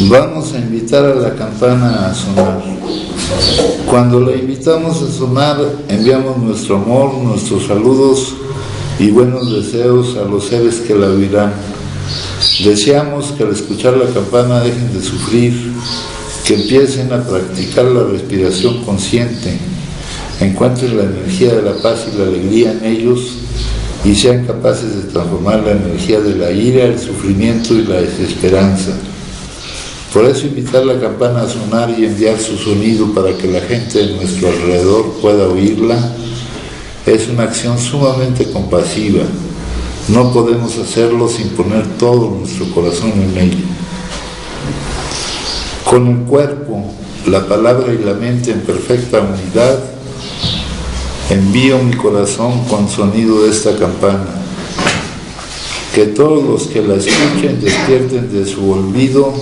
Vamos a invitar a la campana a sonar. Cuando la invitamos a sonar, enviamos nuestro amor, nuestros saludos y buenos deseos a los seres que la oirán. Deseamos que al escuchar la campana dejen de sufrir, que empiecen a practicar la respiración consciente, encuentren la energía de la paz y la alegría en ellos y sean capaces de transformar la energía de la ira, el sufrimiento y la desesperanza. Por eso invitar la campana a sonar y enviar su sonido para que la gente de nuestro alrededor pueda oírla es una acción sumamente compasiva. No podemos hacerlo sin poner todo nuestro corazón en ella. Con el cuerpo, la palabra y la mente en perfecta unidad, envío mi corazón con sonido de esta campana. Que todos los que la escuchen despierten de su olvido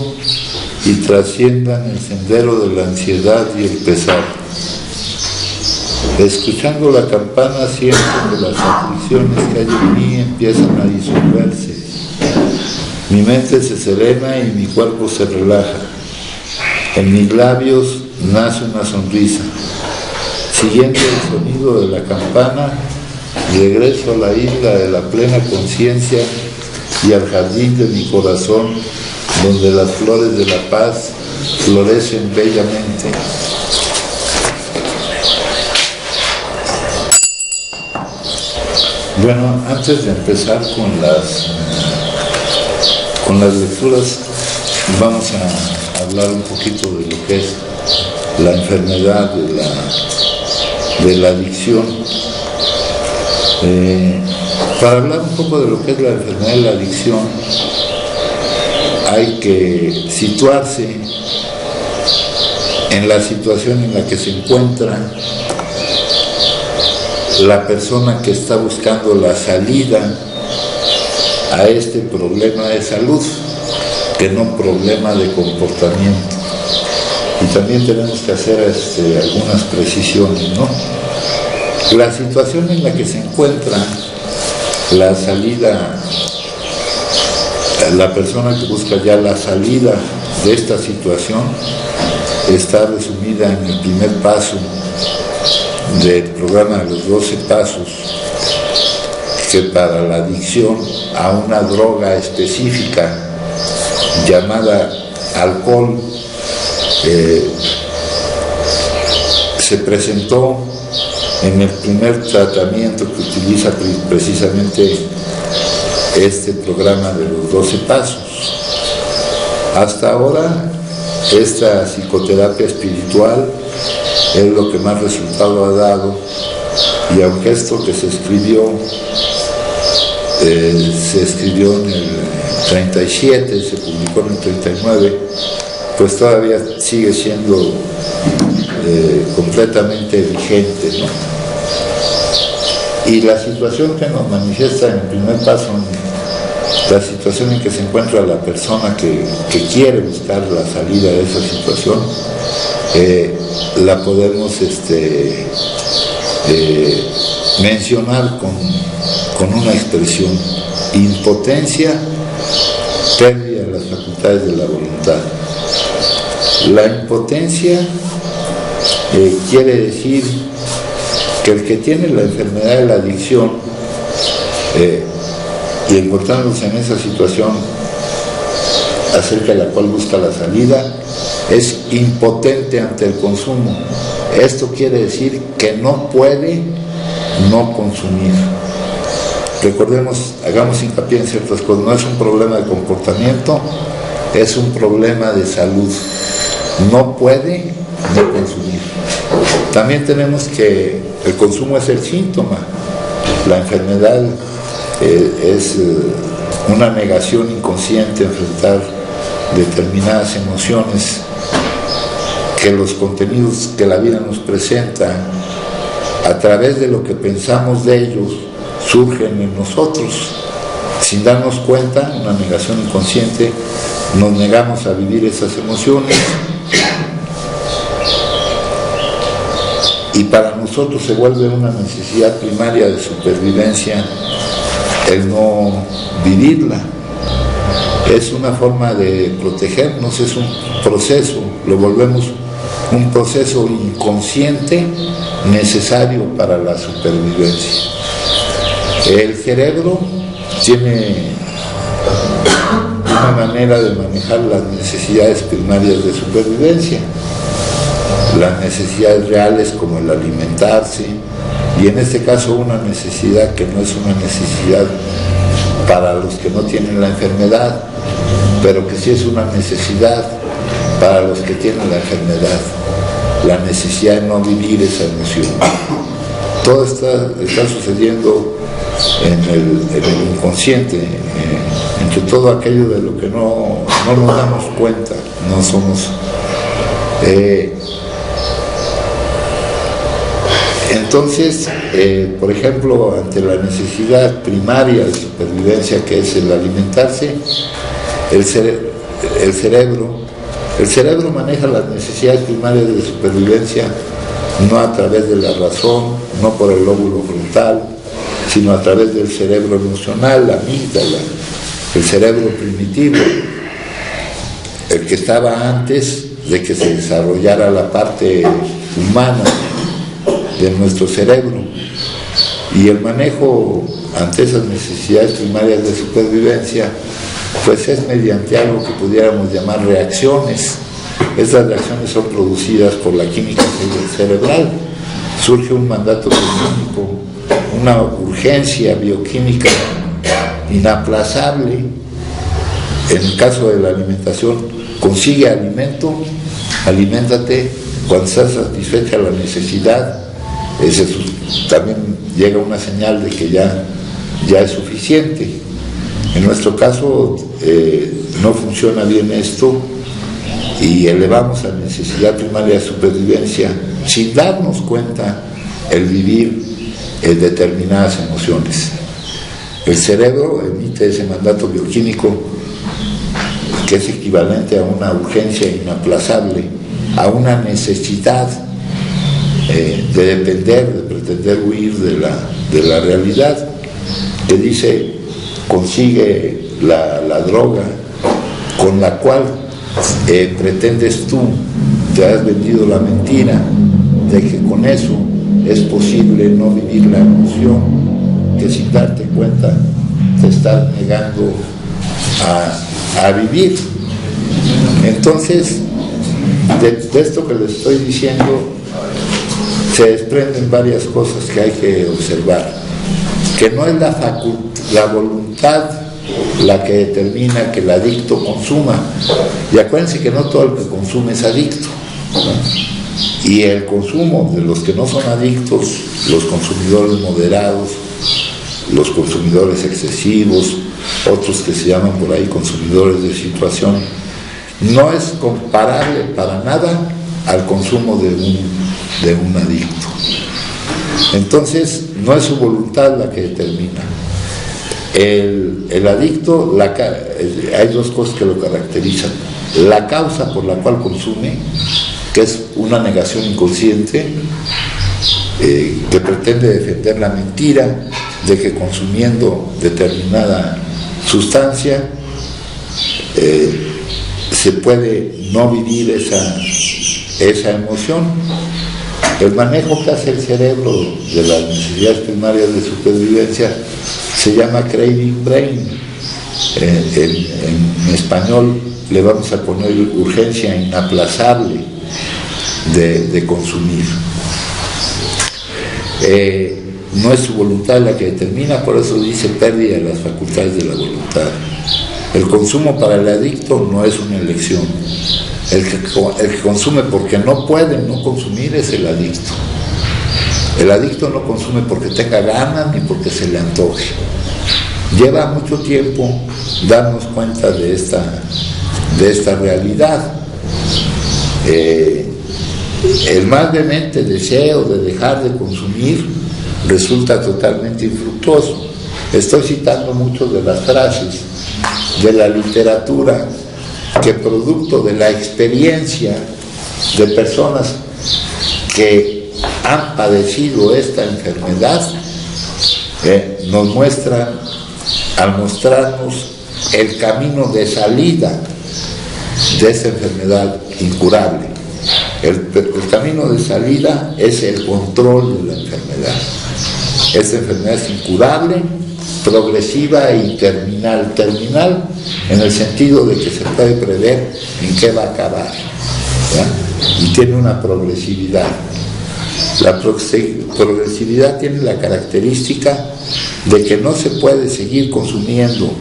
y trasciendan el sendero de la ansiedad y el pesar. Escuchando la campana siento que las aflicciones que hay en mí empiezan a disolverse. Mi mente se serena y mi cuerpo se relaja. En mis labios nace una sonrisa. Siguiendo el sonido de la campana, regreso a la isla de la plena conciencia y al jardín de mi corazón, donde las flores de la paz florecen bellamente. Bueno, antes de empezar con las lecturas, vamos a hablar un poquito de lo que es la enfermedad de la adicción. Para hablar un poco de lo que es la enfermedad de la adicción, hay que situarse en la situación en la que se encuentra la persona que está buscando la salida a este problema de salud, que no problema de comportamiento. Y también tenemos que hacer algunas precisiones, ¿no? La situación en la que se encuentra la salida, la persona que busca ya la salida de esta situación, está resumida en el primer paso del programa de los 12 pasos, que para la adicción a una droga específica llamada alcohol se presentó en el primer tratamiento que utiliza precisamente este programa de los 12 pasos. Hasta ahora, esta psicoterapia espiritual es lo que más resultado ha dado, y aunque esto que se escribió en el 37, se publicó en el 39, pues todavía sigue siendo completamente vigente, ¿no? Y la situación que nos manifiesta en el primer paso, la situación en que se encuentra la persona que quiere buscar la salida de esa situación, la podemos mencionar con una expresión: impotencia, pérdida de las facultades de la voluntad. La impotencia quiere decir que el que tiene la enfermedad de la adicción y encontrándose en esa situación acerca de la cual busca la salida, es impotente ante el consumo. Esto quiere decir que no puede no consumir. Recordemos, hagamos hincapié en ciertas cosas. No es un problema de comportamiento, es un problema de salud. No puede no consumir. También tenemos que el consumo es el síntoma. La enfermedad es una negación inconsciente a enfrentar determinadas emociones que los contenidos que la vida nos presenta, a través de lo que pensamos de ellos, surgen en nosotros. Sin darnos cuenta, una negación inconsciente, nos negamos a vivir esas emociones, y para nosotros se vuelve una necesidad primaria de supervivencia el no vivirla. es una forma de protegernos, es un proceso, lo volvemos un proceso inconsciente necesario para la supervivencia. El cerebro tiene una manera de manejar las necesidades primarias de supervivencia, las necesidades reales como el alimentarse, y en este caso una necesidad que no es una necesidad para los que no tienen la enfermedad, pero que sí es una necesidad para los que tienen la enfermedad, la necesidad de no vivir esa emoción. Todo está sucediendo en el inconsciente, entre todo aquello de lo que no nos damos cuenta, no somos... Entonces, por ejemplo, ante la necesidad primaria de supervivencia, que es el alimentarse, el cerebro maneja las necesidades primarias de supervivencia no a través de la razón, no por el lóbulo frontal, sino a través del cerebro emocional, la amígdala, el cerebro primitivo, el que estaba antes de que se desarrollara la parte humana de nuestro cerebro. Y el manejo ante esas necesidades primarias de supervivencia pues es mediante algo que pudiéramos llamar reacciones. Estas reacciones son producidas por la química cerebral. Surge un mandato bioquímico, una urgencia bioquímica inaplazable. En el caso de la alimentación, consigue alimento, aliméntate. Cuando está satisfecha la necesidad, también llega una señal de que ya es suficiente. En nuestro caso no funciona bien esto y elevamos la necesidad primaria de supervivencia sin darnos cuenta el vivir determinadas emociones. El cerebro emite ese mandato bioquímico que es equivalente a una urgencia inaplazable, a una necesidad de depender, de pretender huir de la realidad, que dice: consigue la droga con la cual pretendes tú, te has vendido la mentira de que con eso es posible no vivir la emoción que sin darte cuenta te estás negando a vivir. Entonces, de esto que les estoy diciendo se desprenden varias cosas que hay que observar, que no es la voluntad la que determina que el adicto consuma, y acuérdense que no todo el que consume es adicto, ¿no? Y el consumo de los que no son adictos, los consumidores moderados, los consumidores excesivos, otros que se llaman por ahí consumidores de situación, no es comparable para nada al consumo de un adicto. Entonces, no es su voluntad la que determina. El adicto, hay dos cosas que lo caracterizan: la causa por la cual consume, que es una negación inconsciente, que pretende defender la mentira de que consumiendo determinada sustancia se puede no vivir esa emoción. El manejo que hace el cerebro de las necesidades primarias de supervivencia se llama craving brain. En español le vamos a poner urgencia inaplazable de consumir. No es su voluntad la que determina, por eso dice pérdida de las facultades de la voluntad. El consumo para el adicto no es una elección. El que consume porque no puede no consumir es el adicto. El adicto no consume porque tenga ganas ni porque se le antoje. Lleva mucho tiempo darnos cuenta de esta realidad. El más vehemente deseo de dejar de consumir resulta totalmente infructuoso. Estoy citando muchas de las frases de la literatura que, producto de la experiencia de personas que han padecido esta enfermedad, nos muestran, al mostrarnos el camino de salida de esa enfermedad incurable. El camino de salida es el control de la enfermedad. Esta enfermedad es incurable, progresiva y terminal. Terminal en el sentido de que se puede prever en qué va a acabar, ¿ya? Y tiene una progresividad. La progresividad tiene la característica de que no se puede seguir consumiendo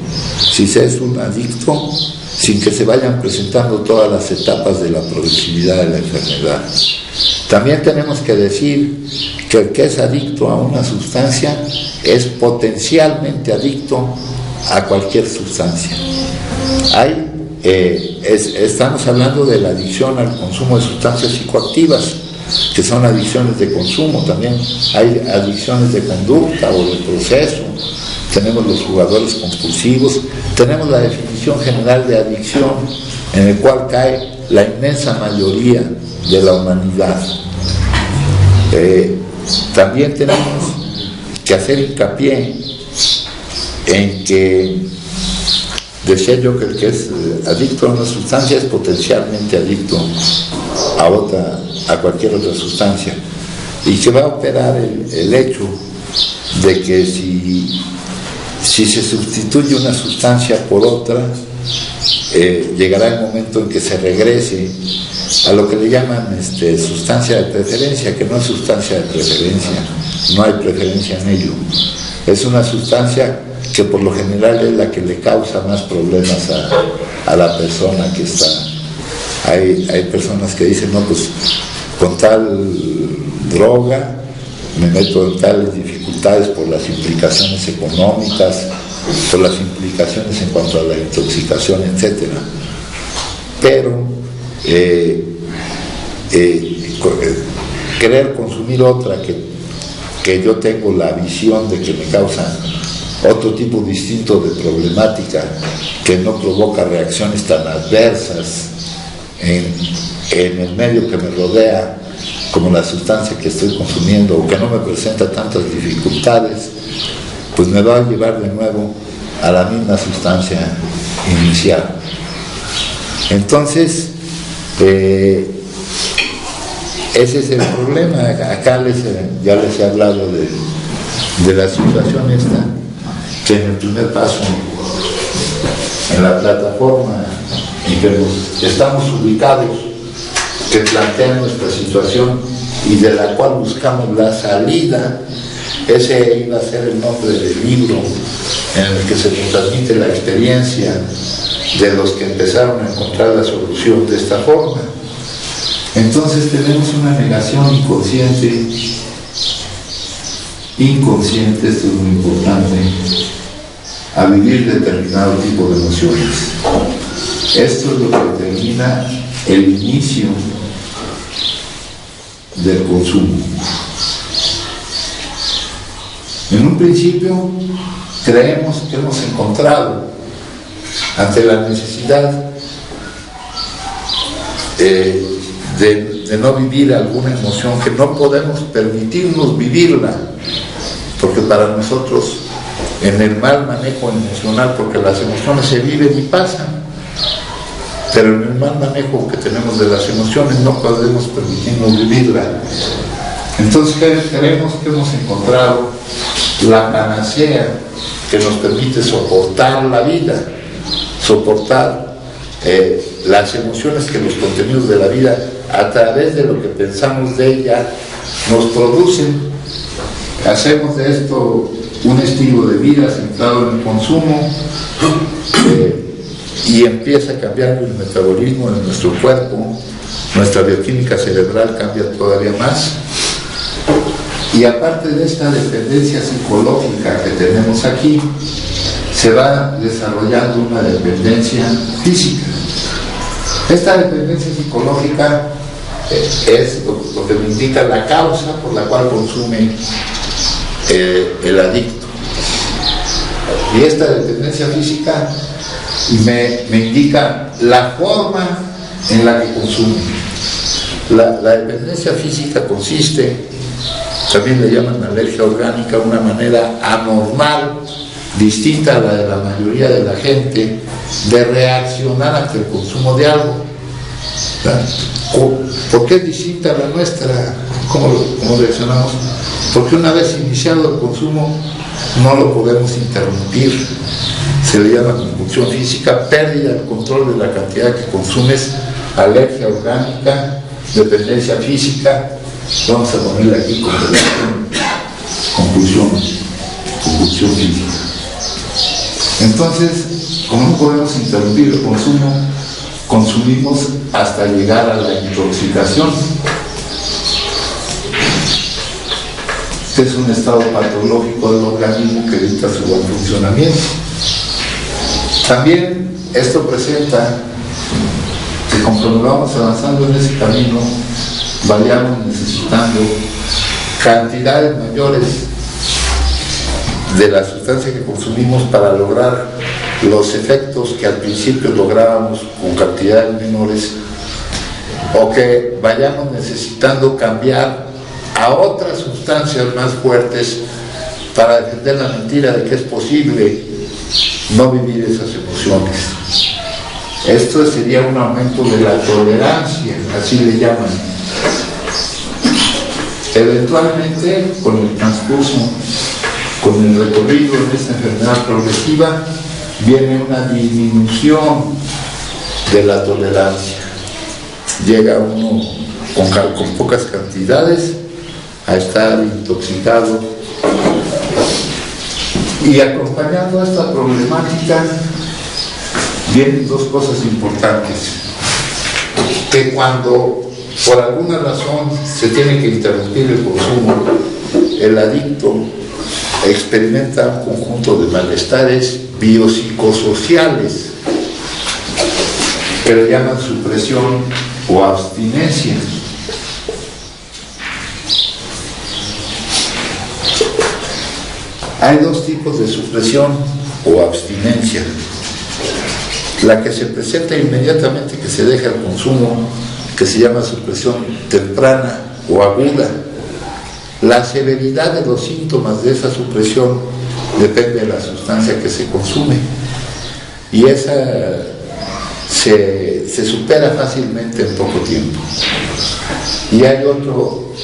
si se es un adicto sin que se vayan presentando todas las etapas de la progresividad de la enfermedad. También tenemos que decir que el que es adicto a una sustancia es potencialmente adicto a cualquier sustancia. Estamos hablando de la adicción al consumo de sustancias psicoactivas, que son adicciones de consumo. También hay adicciones de conducta o de proceso. Tenemos los jugadores compulsivos, tenemos la definición general de adicción, en el cual cae la inmensa mayoría de la humanidad. También tenemos que hacer hincapié en que decía yo que el que es adicto a una sustancia es potencialmente adicto a cualquier otra sustancia, y que va a operar el hecho de que si se sustituye una sustancia por otra, llegará el momento en que se regrese a lo que le llaman sustancia de preferencia, que no es sustancia de preferencia, no hay preferencia en ello. Es una sustancia que por lo general es la que le causa más problemas a la persona que está. Hay personas que dicen, no, pues con tal droga me meto en tales dificultades por las implicaciones económicas, por las implicaciones en cuanto a la intoxicación, etc. Pero querer consumir otra que yo tengo la visión de que me causa otro tipo distinto de problemática, que no provoca reacciones tan adversas en el medio que me rodea como la sustancia que estoy consumiendo, o que no me presenta tantas dificultades, pues me va a llevar de nuevo a la misma sustancia inicial. Entonces, ese es el problema. Acá ya les he hablado de la situación esta, que en el primer paso, en la plataforma en que estamos ubicados, que plantea nuestra situación y de la cual buscamos la salida, ese iba a ser el nombre del libro en el que se nos transmite la experiencia de los que empezaron a encontrar la solución de esta forma. Entonces tenemos una negación inconsciente, esto es muy importante, a vivir determinado tipo de emociones. Esto es lo que determina el inicio del consumo. En un principio creemos que hemos encontrado, ante la necesidad de no vivir alguna emoción, que no podemos permitirnos vivirla, porque para nosotros, en el mal manejo emocional, porque las emociones se viven y pasan, pero en el mal manejo que tenemos de las emociones no podemos permitirnos vivirla. Entonces creemos que hemos encontrado la panacea que nos permite soportar la vida, soportar las emociones que los contenidos de la vida, a través de lo que pensamos de ella, nos producen. Hacemos de esto un estilo de vida centrado en el consumo, y empieza a cambiar el metabolismo de nuestro cuerpo, nuestra bioquímica cerebral cambia todavía más, y aparte de esta dependencia psicológica que tenemos aquí, se va desarrollando una dependencia física. Esta dependencia psicológica es lo que me indica la causa por la cual consume el adicto, y esta dependencia física me indica la forma en la que consume. La dependencia física consiste, también le llaman alergia orgánica, una manera anormal distinta a la de la mayoría de la gente, de reaccionar ante el consumo de algo. ¿Por qué es distinta a la nuestra? ¿Cómo reaccionamos? Porque una vez iniciado el consumo no lo podemos interrumpir. Se le llama compulsión física, pérdida del control de la cantidad que consumes, alergia orgánica, dependencia física. Vamos a ponerle aquí compulsión física. Entonces, como no podemos interrumpir el consumo, consumimos hasta llegar a la intoxicación. Este es un estado patológico del organismo que evita su buen funcionamiento. También esto presenta que conforme vamos avanzando en ese camino, vayamos necesitando cantidades mayores de la sustancia que consumimos para lograr los efectos que al principio lográbamos con cantidades menores, o que vayamos necesitando cambiar a otras sustancias más fuertes para defender la mentira de que es posible no vivir esas emociones. Esto sería un aumento de la tolerancia, así le llaman. Eventualmente, con el transcurso, con el recorrido de esta enfermedad progresiva, viene una disminución de la tolerancia. Llega uno con pocas cantidades a estar intoxicado. Y acompañando a esta problemática vienen dos cosas importantes: que cuando por alguna razón se tiene que interrumpir el consumo, el adicto experimenta un conjunto de malestares biopsicosociales que le llaman supresión o abstinencia. Hay dos tipos de supresión o abstinencia: la que se presenta inmediatamente que se deja el consumo, que se llama supresión temprana o aguda. La severidad de los síntomas de esa supresión depende de la sustancia que se consume, y esa se supera fácilmente en poco tiempo. Y hay otro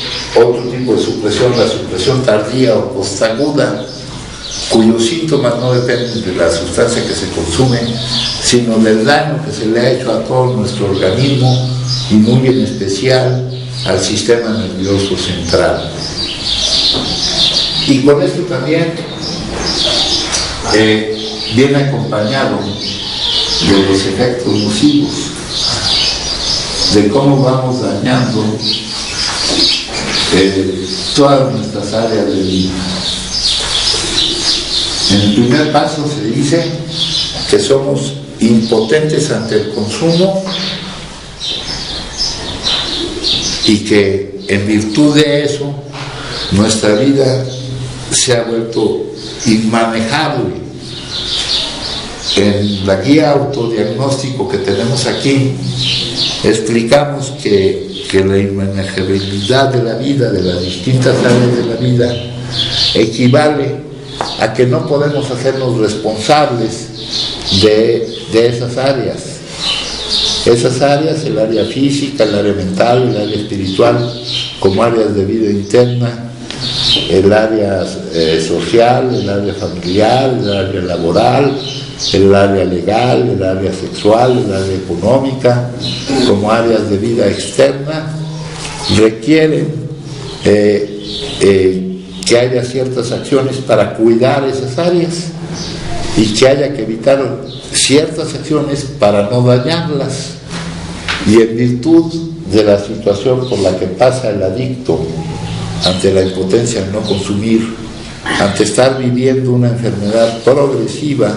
tipo de supresión, la supresión tardía o postaguda, cuyos síntomas no dependen de la sustancia que se consume, sino del daño que se le ha hecho a todo nuestro organismo y muy en especial al sistema nervioso central. Y con esto también viene acompañado de los efectos nocivos, de cómo vamos dañando todas nuestras áreas de vida. En el primer paso se dice que somos impotentes ante el consumo y que en virtud de eso nuestra vida se ha vuelto inmanejable. En la guía autodiagnóstico que tenemos aquí explicamos que la inmanejabilidad de la vida, de las distintas áreas de la vida, equivale a que no podemos hacernos responsables de esas áreas. Esas áreas, el área física, el área mental, el área espiritual, como áreas de vida interna, el área social, el área familiar, el área laboral, el área legal, el área sexual, el área económica, como áreas de vida externa, requieren que haya ciertas acciones para cuidar esas áreas y que haya que evitar ciertas acciones para no dañarlas. Y en virtud de la situación por la que pasa el adicto ante la impotencia de no consumir, ante estar viviendo una enfermedad progresiva,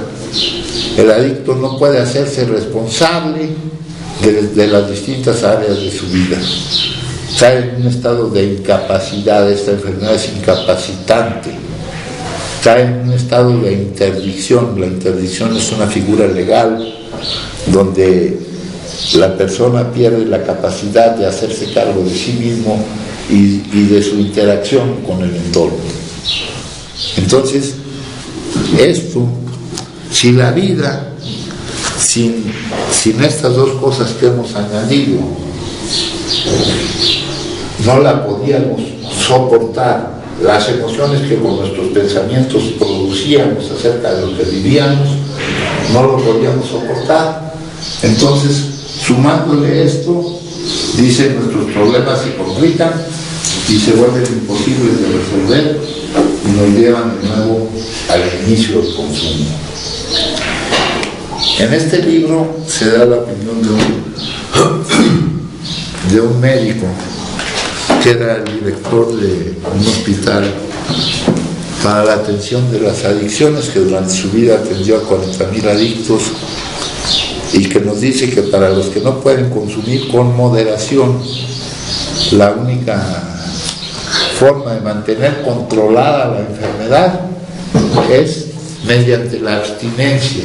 el adicto no puede hacerse responsable de las distintas áreas de su vida. Cae en un estado de incapacidad. Esta enfermedad es incapacitante. Cae en un estado de interdicción. La interdicción es una figura legal donde la persona pierde la capacidad de hacerse cargo de sí mismo y de su interacción con el entorno. Entonces, esto, si la vida, sin estas dos cosas que hemos añadido, no la podíamos soportar, las emociones que con nuestros pensamientos producíamos acerca de lo que vivíamos, no lo podíamos soportar. Entonces, sumándole esto, dice, nuestros problemas se complican y se vuelven imposibles de resolver y nos llevan de nuevo al inicio del consumo. En este libro se da la opinión de un médico que era el director de un hospital para la atención de las adicciones, que durante su vida atendió a 40,000 adictos, y que nos dice que para los que no pueden consumir con moderación, la única forma de mantener controlada la enfermedad es mediante la abstinencia,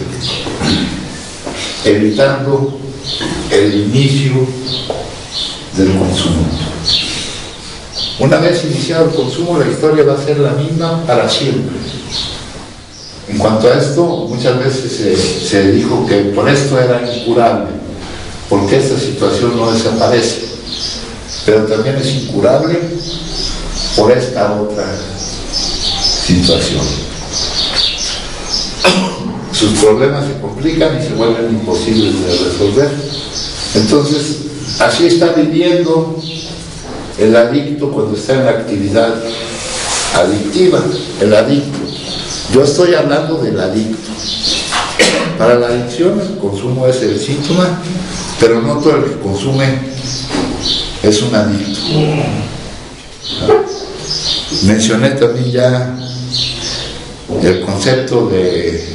evitando el inicio del consumo. Una vez iniciado el consumo, la historia va a ser la misma para siempre. En cuanto a esto, muchas veces se dijo que por esto era incurable, porque esta situación no desaparece, pero también es incurable por esta otra situación. Sus problemas se complican y se vuelven imposibles de resolver. Entonces, así está viviendo el adicto cuando está en la actividad adictiva, el adicto. Yo estoy hablando del adicto. Para la adicción el consumo es el síntoma, pero no todo el que consume es un adicto. Mencioné también ya el concepto de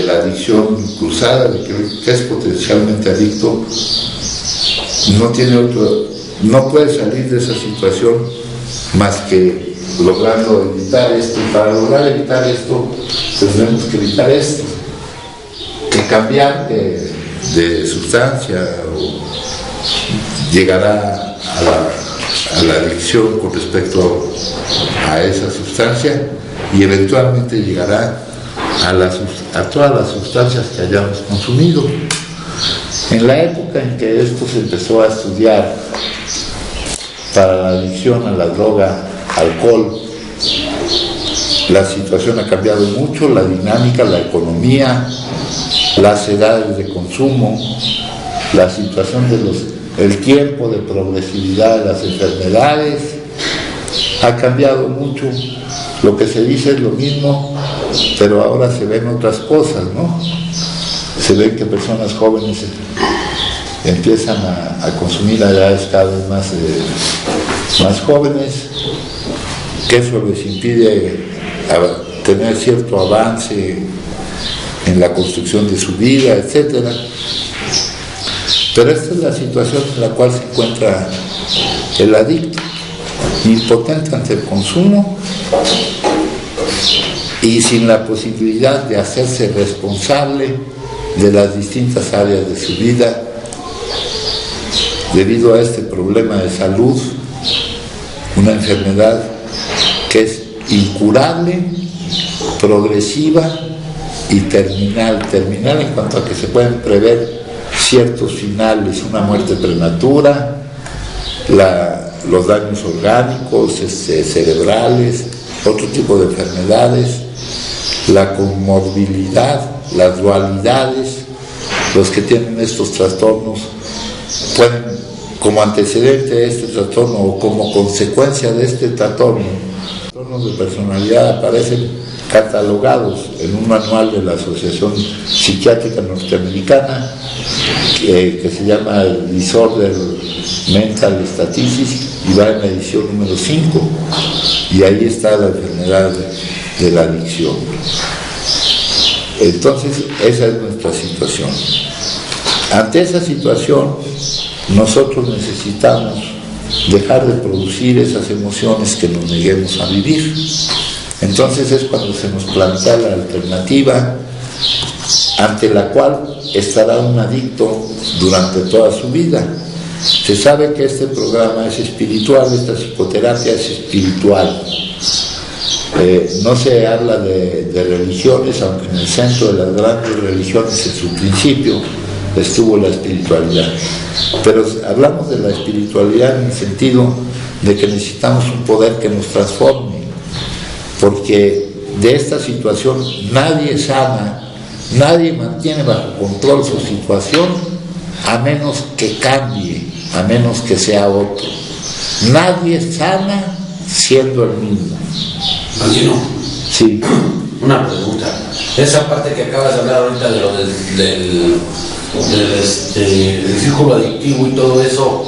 la adicción cruzada, de que es potencialmente adicto, no puede salir de esa situación más que logrando evitar esto, y para lograr evitar esto tendremos que evitar esto, que cambiar de sustancia o llegará a la adicción con respecto a esa sustancia, y eventualmente llegará a todas las sustancias que hayamos consumido. En la época en que esto se empezó a estudiar para la adicción a la droga, alcohol, la situación ha cambiado mucho, la dinámica, la economía, las edades de consumo, la situación el tiempo de progresividad de las enfermedades ha cambiado mucho. Lo que se dice es lo mismo, pero ahora se ven otras cosas, ¿no? Se ve que personas jóvenes empiezan a consumir a edades cada vez más jóvenes, que eso les impide tener cierto avance en la construcción de su vida, etc. Pero esta es la situación en la cual se encuentra el adicto, impotente ante el consumo y sin la posibilidad de hacerse responsable de las distintas áreas de su vida debido a este problema de salud, una enfermedad que es incurable, progresiva y terminal en cuanto a que se pueden prever ciertos finales, una muerte prematura, los daños orgánicos, cerebrales, otro tipo de enfermedades, la comorbilidad, las dualidades. Los que tienen estos trastornos pueden, como antecedente de este trastorno o como consecuencia de este trastornos de personalidad, aparecen catalogados en un manual de la Asociación Psiquiátrica Norteamericana que se llama el Disorder Mental Statistics, y va en la edición número 5, y ahí está la enfermedad de la adicción. Entonces, esa es nuestra situación. Ante esa situación, nosotros necesitamos dejar de producir esas emociones que nos neguemos a vivir. Entonces es cuando se nos plantea la alternativa ante la cual estará un adicto durante toda su vida. Se sabe que este programa es espiritual, esta psicoterapia es espiritual. No se habla de religiones, aunque en el centro de las grandes religiones en su principio estuvo la espiritualidad. Pero hablamos de la espiritualidad en el sentido de que necesitamos un poder que nos transforme, porque de esta situación nadie sana, nadie mantiene bajo control su situación a menos que cambie, a menos que sea otro. Nadie sana siendo el mismo. Martino, Sí. una pregunta. Esa parte que acabas de hablar ahorita de lo del círculo adictivo y todo eso,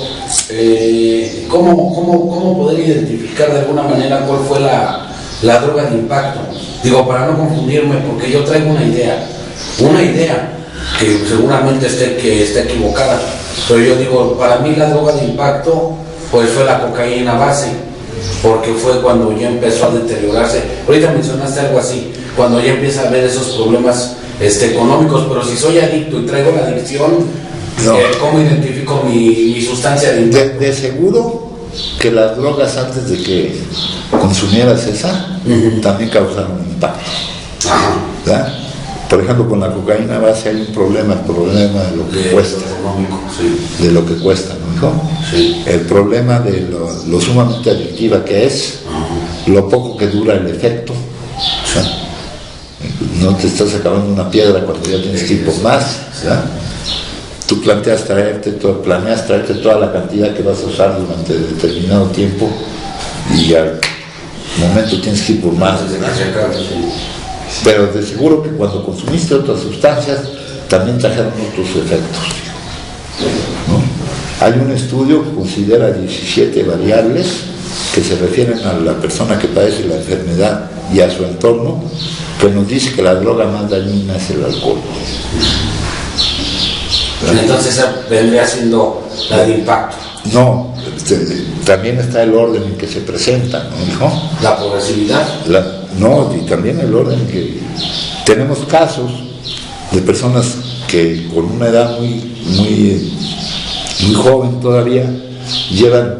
¿cómo poder identificar de alguna manera cuál fue la droga de impacto? Digo, para no confundirme, porque yo traigo una idea que seguramente está equivocada, pero yo digo, para mí la droga de impacto pues fue la cocaína base, porque fue cuando ya empezó a deteriorarse. Ahorita mencionaste algo así, cuando ya empieza a haber esos problemas económicos, pero si soy adicto y traigo la adicción, no. ¿Cómo identifico mi sustancia de impacto? De seguro que las drogas antes de que consumieras esa, también causaron impacto. ¿Verdad? Por ejemplo, con la cocaína base hay un problema, el problema de lo que cuesta. Económico, sí. De lo que cuesta, ¿no, hijo? Sí. El problema de lo sumamente adictiva que es, lo poco que dura el efecto. O sea, no te estás acabando una piedra cuando ya tienes que ir por más, ¿verdad? Tú planeas traerte toda la cantidad que vas a usar durante determinado tiempo y al momento tienes que ir por más. Pero de seguro que cuando consumiste otras sustancias también trajeron otros efectos, ¿no? Hay un estudio que considera 17 variables que se refieren a la persona que padece la enfermedad y a su entorno, que nos dice que la droga más dañina es el alcohol. Entonces esa vendría siendo la de impacto. No, también está el orden en que se presentan, ¿no, hijo? La progresividad. No, y también el orden que tenemos casos de personas que con una edad muy joven todavía llevan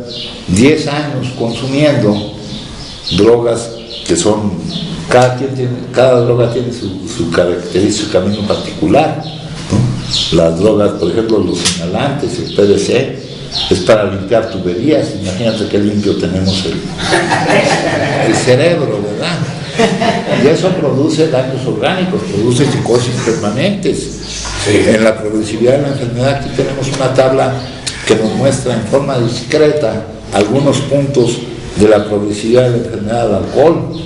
10 años consumiendo drogas que son, cada droga tiene su característica, su camino particular, ¿no? Las drogas, por ejemplo, los inhalantes, el PVC, es para limpiar tuberías. Imagínate qué limpio tenemos el cerebro, ¿verdad? Y eso produce daños orgánicos, produce psicosis permanentes. Sí. En la progresividad de la enfermedad aquí tenemos una tabla que nos muestra en forma discreta algunos puntos de la progresividad de la enfermedad del alcohol.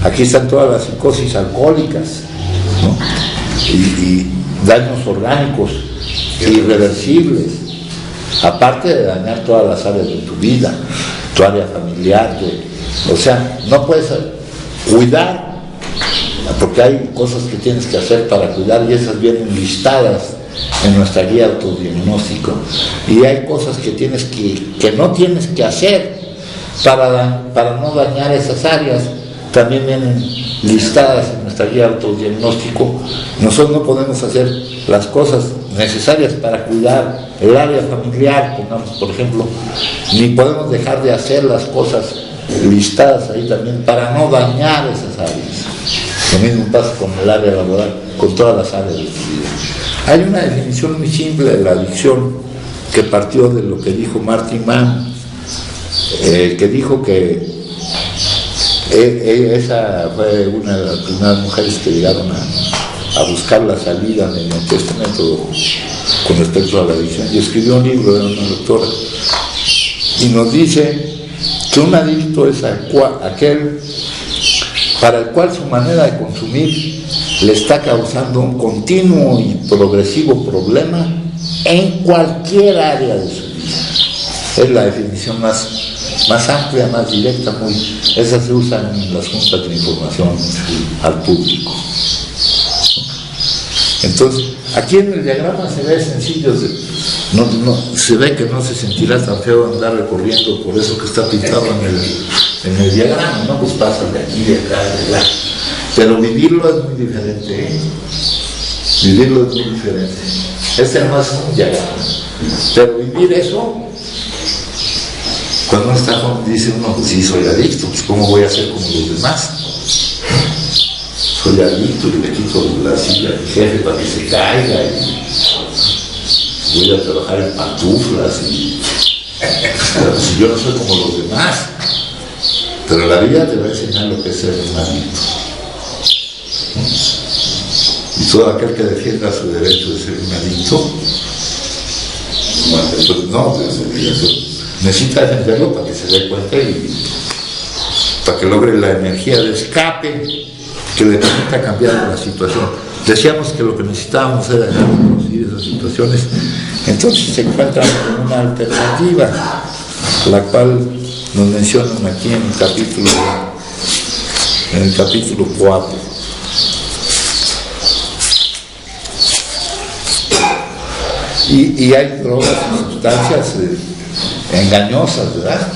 Aquí están todas las psicosis alcohólicas, ¿no? Y daños orgánicos irreversibles, aparte de dañar todas las áreas de tu vida, tu área familiar, o sea, no puedes cuidar, porque hay cosas que tienes que hacer para cuidar y esas vienen listadas en nuestra guía autodiagnóstico, y hay cosas que no tienes que hacer para no dañar esas áreas, también vienen listadas en nuestra guía autodiagnóstico. Nosotros no podemos hacer las cosas necesarias para cuidar el área familiar, pongamos por ejemplo, ni podemos dejar de hacer las cosas listadas ahí también para no dañar esas áreas. Lo mismo pasa con el área laboral, con todas las áreas de tu vida. Hay una definición muy simple de la adicción que partió de lo que dijo Martin Mann, que dijo que esa fue una de las primeras mujeres que llegaron a buscar la salida mediante este método con respecto a la adicción, y escribió un libro, era una doctora, y nos dice que un adicto es aquel para el cual su manera de consumir le está causando un continuo y progresivo problema en cualquier área de su vida. Es la definición más amplia, más directa, esa se usa en las juntas de información al público. Entonces, aquí en el diagrama se ve sencillo, se ve que no se sentirá tan feo andar recorriendo por eso que está pintado en el diagrama, ¿no? Pues pasa de aquí, de acá, de allá. Pero vivirlo es muy diferente, ¿eh? Vivirlo es muy diferente. Este no es un diagrama. Pero vivir eso, cuando uno está, dice uno, pues sí, soy adicto, pues ¿cómo voy a ser como los demás? soy adicto y le quito la silla al jefe para que se caiga y voy a trabajar en pantuflas pero si yo no soy como los demás. Pero la vida te va a enseñar lo que es ser un adicto. Y todo aquel que defienda su derecho de ser un adicto, pues no, necesita defenderlo para que se dé cuenta y para que logre la energía de escape que le permita cambiar la situación. Decíamos que lo que necesitábamos era reconstruir esas situaciones, entonces se encuentran con una alternativa, la cual nos mencionan aquí en el capítulo 4. Y hay drogas y sustancias engañosas, ¿verdad?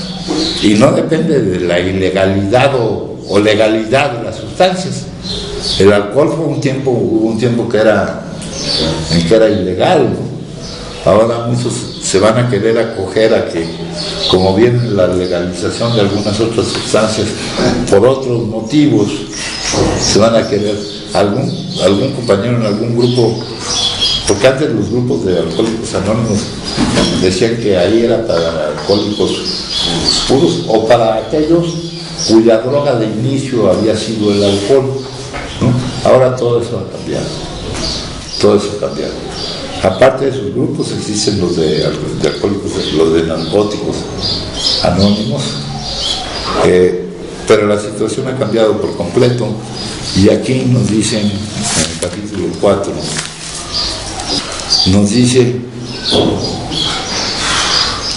Y no depende de la ilegalidad o legalidad de las sustancias. El alcohol hubo un tiempo que era ilegal, ¿no? Ahora muchos se van a querer acoger a que, como viene la legalización de algunas otras sustancias por otros motivos, se van a querer algún compañero en algún grupo, porque antes los grupos de alcohólicos anónimos decían que ahí era para alcohólicos puros o para aquellos cuya droga de inicio había sido el alcohol, ¿no? Ahora todo eso ha cambiado, todo eso ha cambiado. Aparte de esos grupos existen los de alcohólicos, los de narcóticos anónimos, pero la situación ha cambiado por completo y aquí nos dicen en el capítulo 4, nos dice: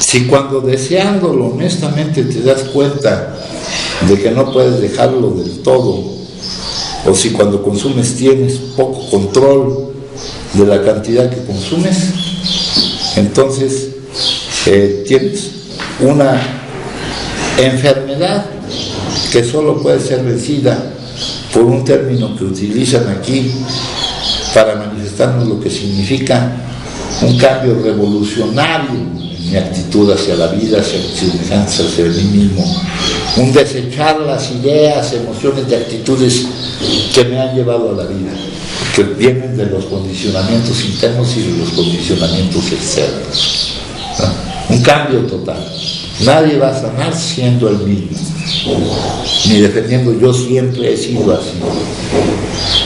si cuando deseándolo honestamente te das cuenta de que no puedes dejarlo del todo, o si cuando consumes tienes poco control de la cantidad que consumes, entonces tienes una enfermedad que solo puede ser vencida por un término que utilizan aquí para manifestarnos lo que significa un cambio revolucionario en mi actitud hacia la vida, hacia mis semejanzas, hacia mí mismo, un desechar las ideas, emociones y actitudes que me han llevado a la vida, que vienen de los condicionamientos internos y de los condicionamientos externos, ¿no? Un cambio total. Nadie va a sanar siendo el mismo, ni defendiendo yo siempre he sido así,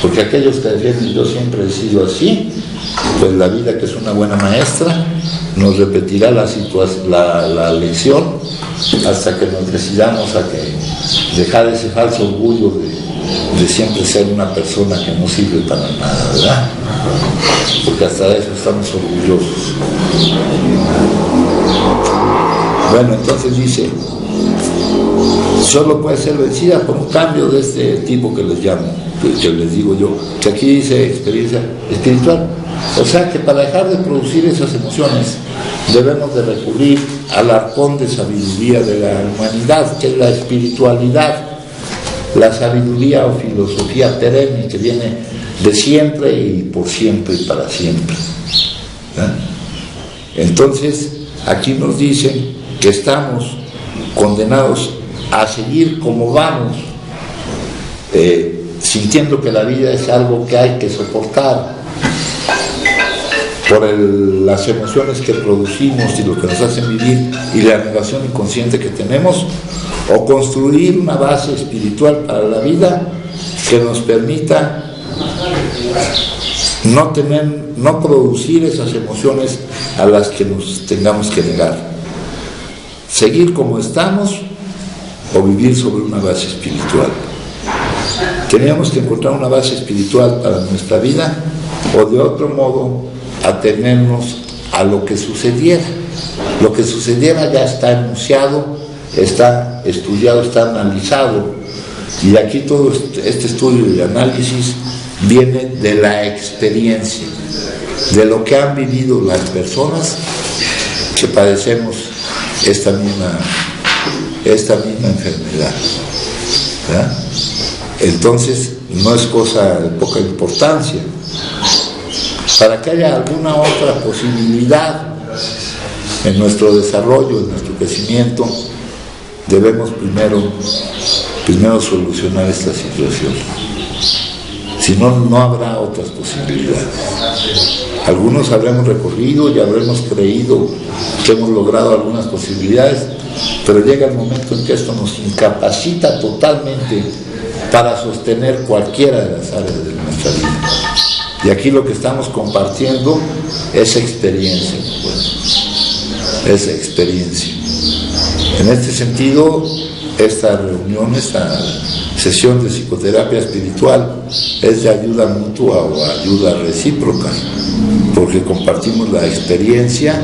porque aquellos que defienden yo siempre he sido así, pues la vida, que es una buena maestra, nos repetirá la lección hasta que nos decidamos a que dejar ese falso orgullo de siempre ser una persona que no sirve para nada, ¿verdad? Porque hasta de eso estamos orgullosos. Bueno, entonces dice, solo puede ser vencida por un cambio de este tipo que les llamo, que les digo yo, que aquí dice experiencia espiritual. O sea que para dejar de producir esas emociones debemos de recurrir al arcón de sabiduría de la humanidad, que es la espiritualidad, la sabiduría o filosofía perenne que viene de siempre y por siempre y para siempre, ¿eh? Entonces aquí nos dicen que estamos condenados a seguir como vamos, sintiendo que la vida es algo que hay que soportar por las emociones que producimos y lo que nos hacen vivir y la negación inconsciente que tenemos, o construir una base espiritual para la vida que nos permita no producir esas emociones a las que nos tengamos que negar, seguir como estamos o vivir sobre una base espiritual. Teníamos que encontrar una base espiritual para nuestra vida, o de otro modo atenernos a lo que sucediera. Lo que sucediera ya está enunciado, está estudiado, está analizado, y aquí todo este estudio y análisis viene de la experiencia, de lo que han vivido las personas que padecemos esta misma enfermedad, ¿verdad? Entonces no es cosa de poca importancia. Para que haya alguna otra posibilidad en nuestro desarrollo, en nuestro crecimiento, debemos primero solucionar esta situación. Si no, no habrá otras posibilidades. Algunos habremos recorrido y habremos creído que hemos logrado algunas posibilidades, pero llega el momento en que esto nos incapacita totalmente para sostener cualquiera de las áreas de nuestra vida. Y aquí lo que estamos compartiendo es experiencia, es experiencia. En este sentido, esta reunión, esta sesión de psicoterapia espiritual es de ayuda mutua o ayuda recíproca, porque compartimos la experiencia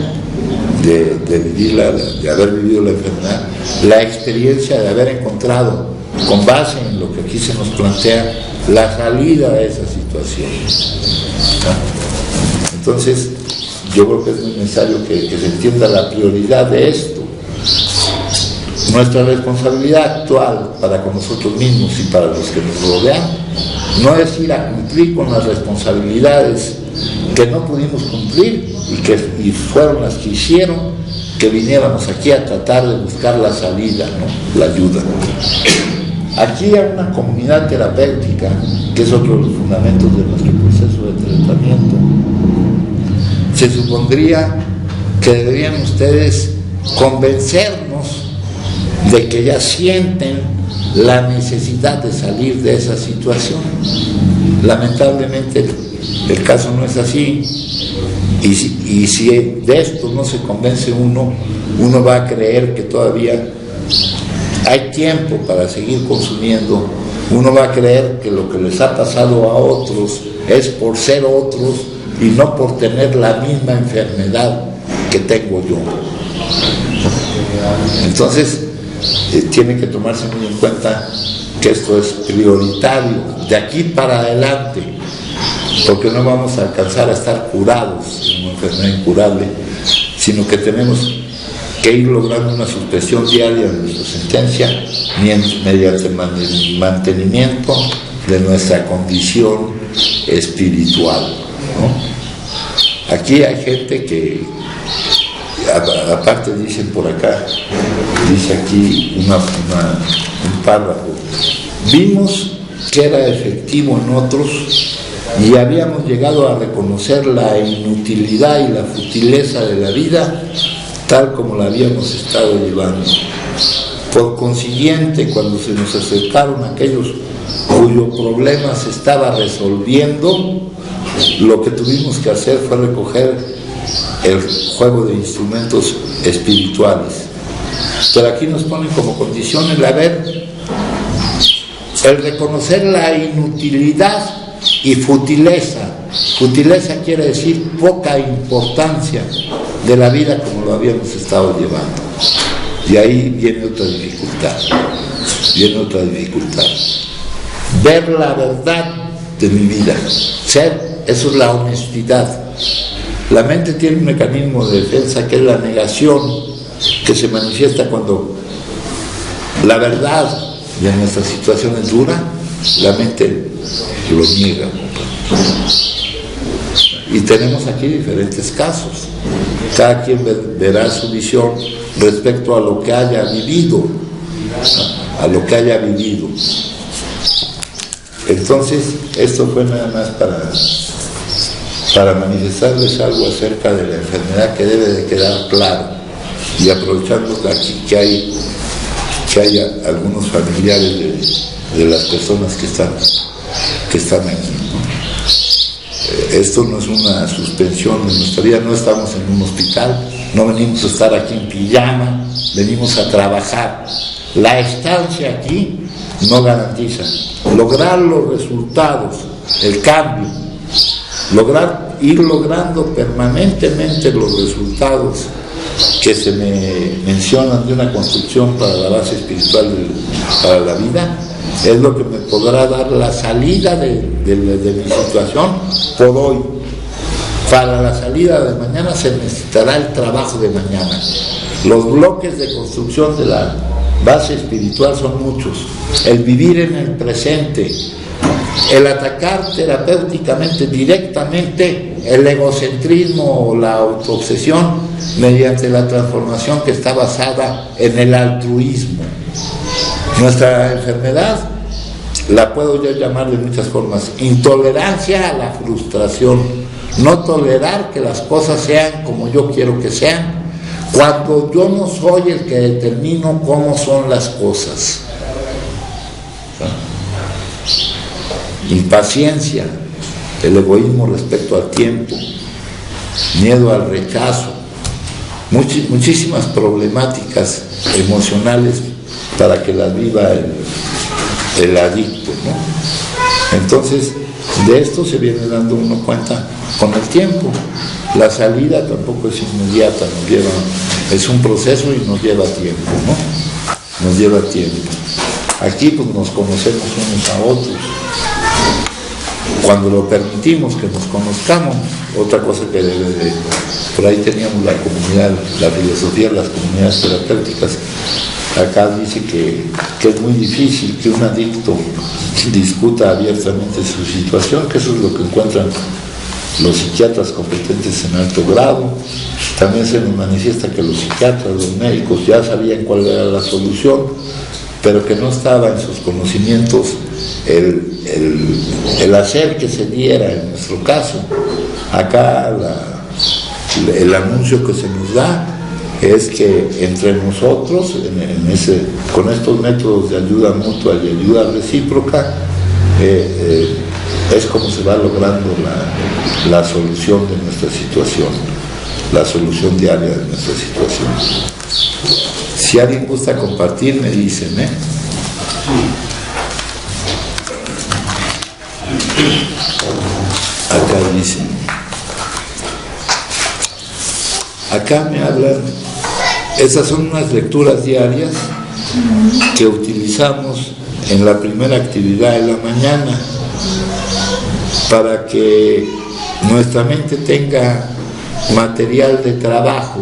de vivirla, de haber vivido la enfermedad, la experiencia de haber encontrado, con base en lo que aquí se nos plantea, la salida de esa situación. Entonces, yo creo que es muy necesario que se entienda la prioridad de esto. Nuestra responsabilidad actual para con nosotros mismos y para los que nos rodean no es ir a cumplir con las responsabilidades que no pudimos cumplir y fueron las que hicieron que viniéramos aquí a tratar de buscar la salida, ¿no? La ayuda. Aquí hay una comunidad terapéutica, que es otro de los fundamentos de nuestro proceso de tratamiento. Se supondría que deberían ustedes convencernos de que ya sienten la necesidad de salir de esa situación. Lamentablemente el caso no es así, y si de esto no se convence uno va a creer que todavía hay tiempo para seguir consumiendo, uno va a creer que lo que les ha pasado a otros es por ser otros y no por tener la misma enfermedad que tengo yo. Entonces, tiene que tomarse muy en cuenta que esto es prioritario de aquí para adelante, porque no vamos a alcanzar a estar curados en una enfermedad incurable, sino que tenemos que ir logrando una suspensión diaria de nuestra sentencia mediante el mantenimiento de nuestra condición espiritual, ¿no? Aquí hay gente que, aparte dicen por acá, dice aquí un párrafo: vimos que era efectivo en otros y habíamos llegado a reconocer la inutilidad y la futileza de la vida tal como la habíamos estado llevando. Por consiguiente, cuando se nos acercaron aquellos cuyo problema se estaba resolviendo, lo que tuvimos que hacer fue recoger el juego de instrumentos espirituales. Pero aquí nos ponen como condición el reconocer la inutilidad y futileza. Futileza quiere decir poca importancia de la vida como lo habíamos estado llevando. Y ahí viene otra dificultad. Ver la verdad de mi vida. Eso es la honestidad. La mente tiene un mecanismo de defensa que es la negación, que se manifiesta cuando la verdad de nuestra situación es dura, la mente lo niega. Y tenemos aquí diferentes casos. Cada quien verá su visión respecto a lo que haya vivido, Entonces, esto fue nada más para manifestarles algo acerca de la enfermedad que debe de quedar claro, y aprovechando aquí que hay algunos familiares de las personas que están aquí, ¿no? Esto no es una suspensión de nuestra vida, no estamos en un hospital, no venimos a estar aquí en pijama, venimos a trabajar. La estancia aquí no garantiza lograr los resultados, el cambio, ir logrando permanentemente los resultados que se me mencionan de una construcción para la base espiritual para la vida, es lo que me podrá dar la salida de mi situación por hoy. Para la salida de mañana se necesitará el trabajo de mañana. Los bloques de construcción de la base espiritual son muchos. El vivir en el presente, el atacar terapéuticamente, directamente, el egocentrismo o la autoobsesión mediante la transformación que está basada en el altruismo. Nuestra enfermedad la puedo yo llamar de muchas formas: intolerancia a la frustración, no tolerar que las cosas sean como yo quiero que sean, cuando yo no soy el que determino cómo son las cosas. Impaciencia, el egoísmo respecto al tiempo, miedo al rechazo, muchísimas problemáticas emocionales para que las viva el adicto, ¿no? Entonces, de esto se viene dando uno cuenta con el tiempo. La salida tampoco es inmediata, es un proceso y nos lleva tiempo, ¿no? Nos lleva tiempo. Aquí pues nos conocemos unos a otros. Cuando lo permitimos que nos conozcamos, otra cosa que debe de... Por ahí teníamos la comunidad, la filosofía de las comunidades terapéuticas. Acá dice que es muy difícil que un adicto discuta abiertamente su situación, que eso es lo que encuentran los psiquiatras competentes en alto grado. También se nos manifiesta que los psiquiatras, los médicos ya sabían cuál era la solución, pero que no estaba en sus conocimientos el hacer que se diera en nuestro caso. Acá el anuncio que se nos da es que entre nosotros, con estos métodos de ayuda mutua y ayuda recíproca, es como se va logrando la solución de nuestra situación, la solución diaria de nuestra situación. Si alguien gusta compartir, me dicen, Acá dicen, acá me hablan, esas son unas lecturas diarias que utilizamos en la primera actividad de la mañana para que nuestra mente tenga material de trabajo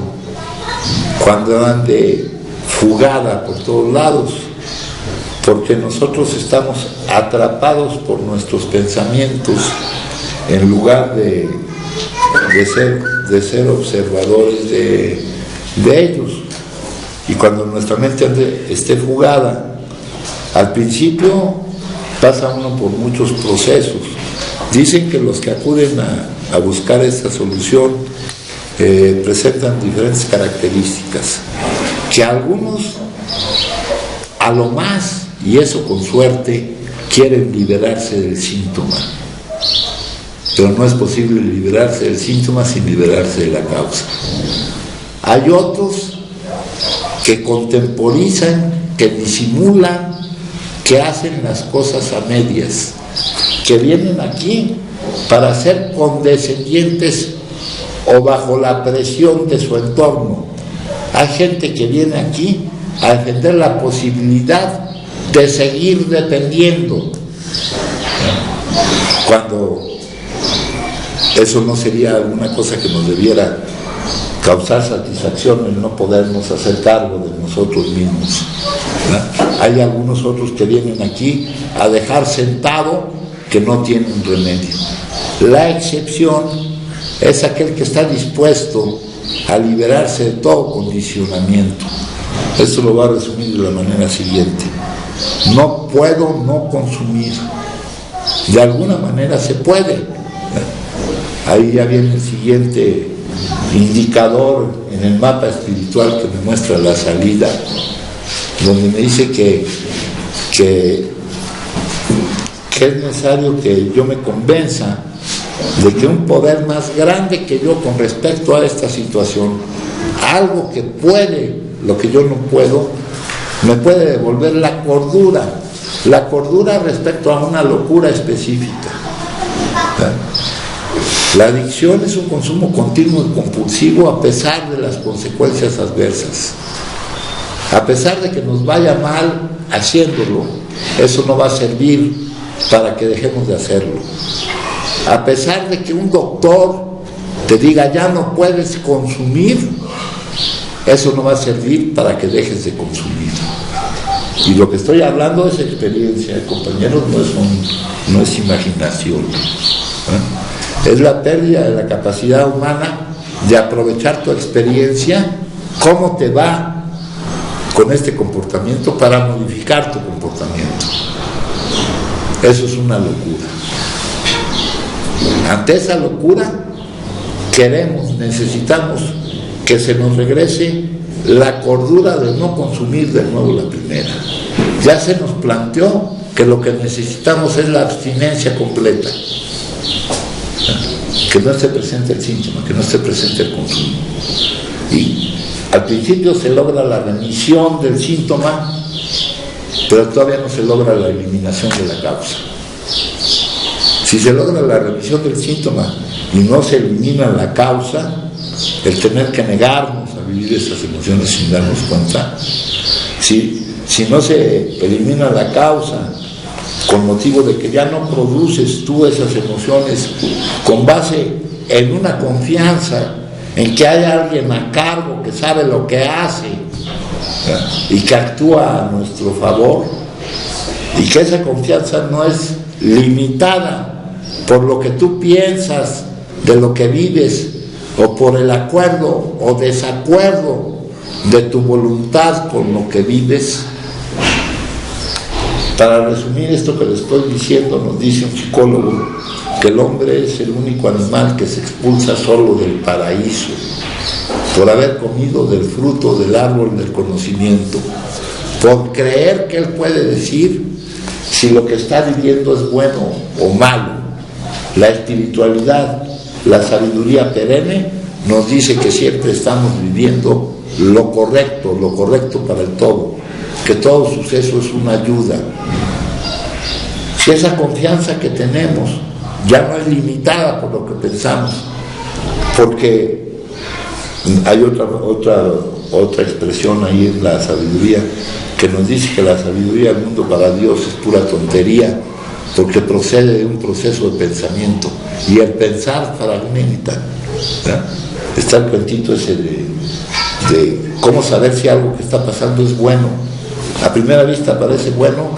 cuando ande fugada por todos lados, porque nosotros estamos atrapados por nuestros pensamientos en lugar de ser observadores de ellos. Y cuando nuestra mente esté fugada, al principio pasa uno por muchos procesos. Dicen que los que acuden a buscar esta solución presentan diferentes características, que algunos a lo más, y eso con suerte, quieren liberarse del síntoma, pero no es posible liberarse del síntoma sin liberarse de la causa. Hay otros que contemporizan, que disimulan, que hacen las cosas a medias, que vienen aquí para ser condescendientes o bajo la presión de su entorno. Hay gente que viene aquí a defender la posibilidad de seguir dependiendo, cuando eso no sería alguna cosa que nos debiera causar satisfacción, el no podernos hacer cargo de nosotros mismos, ¿verdad? Hay algunos otros que vienen aquí a dejar sentado que no tienen remedio. La excepción es aquel que está dispuesto a liberarse de todo condicionamiento. Esto lo va a resumir de la manera siguiente: no puedo no consumir. De alguna manera se puede. Ahí ya viene el siguiente indicador en el mapa espiritual que me muestra la salida, donde me dice que es necesario que yo me convenza de que un poder más grande que yo con respecto a esta situación, algo que puede lo que yo no puedo, me puede devolver la cordura respecto a una locura específica. La adicción es un consumo continuo y compulsivo a pesar de las consecuencias adversas. A pesar de que nos vaya mal haciéndolo, eso no va a servir para que dejemos de hacerlo. A pesar de que un doctor te diga ya no puedes consumir, eso no va a servir para que dejes de consumir. Y lo que estoy hablando es experiencia, compañeros, no es imaginación. Es la pérdida de la capacidad humana de aprovechar tu experiencia, cómo te va con este comportamiento, para modificar tu comportamiento. Eso es una locura. Ante esa locura, necesitamos que se nos regrese la cordura de no consumir de nuevo la primera. Ya se nos planteó que lo que necesitamos es la abstinencia completa, que no esté presente el síntoma, que no esté presente el consumo. Y al principio se logra la remisión del síntoma, pero todavía no se logra la eliminación de la causa. Si se logra la remisión del síntoma y no se elimina la causa, el tener que negarnos a vivir esas emociones sin darnos cuenta, si no se elimina la causa con motivo de que ya no produces tú esas emociones con base en una confianza en que hay alguien a cargo que sabe lo que hace y que actúa a nuestro favor, y que esa confianza no es limitada por lo que tú piensas de lo que vives o por el acuerdo o desacuerdo de tu voluntad con lo que vives. Para resumir esto que le estoy diciendo, nos dice un psicólogo que el hombre es el único animal que se expulsa solo del paraíso por haber comido del fruto del árbol del conocimiento, por creer que él puede decir si lo que está viviendo es bueno o malo. La espiritualidad, la sabiduría perenne nos dice que siempre estamos viviendo lo correcto para el todo, que todo suceso es una ayuda. Si esa confianza que tenemos ya no es limitada por lo que pensamos, porque hay otra expresión ahí en la sabiduría que nos dice que la sabiduría del mundo para Dios es pura tontería, porque procede de un proceso de pensamiento, y el pensar fragmenta. Está el cuentito ese de cómo saber si algo que está pasando es bueno. A primera vista parece bueno,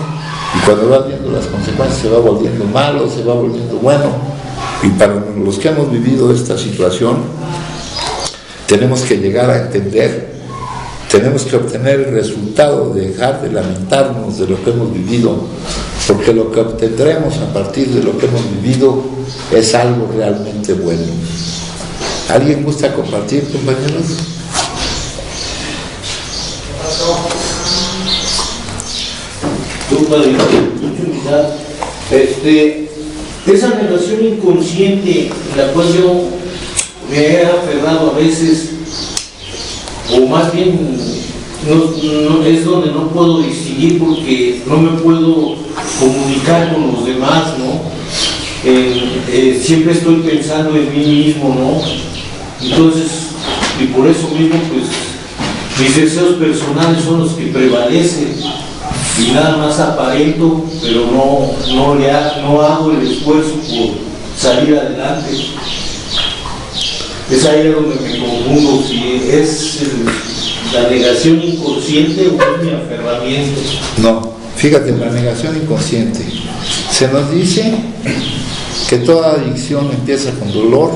y cuando vas viendo las consecuencias se va volviendo malo, se va volviendo bueno. Y para los que hemos vivido esta situación, tenemos que llegar a entender, tenemos que obtener el resultado de dejar de lamentarnos de lo que hemos vivido, porque lo que obtendremos a partir de lo que hemos vivido es algo realmente bueno. ¿Alguien gusta compartir, compañeros? Mucha humildad. Esa negación inconsciente en la cual yo me he aferrado a veces, o más bien no es donde no puedo distinguir porque no me puedo comunicar con los demás, ¿no? Siempre estoy pensando en mí mismo, ¿no? Entonces, y por eso mismo, pues, mis deseos personales son los que prevalecen, y nada más aparento, pero no hago el esfuerzo por salir adelante. Es ahí donde me confundo, si es la negación inconsciente o es mi aferramiento. No, fíjate, la negación inconsciente. Se nos dice que toda adicción empieza con dolor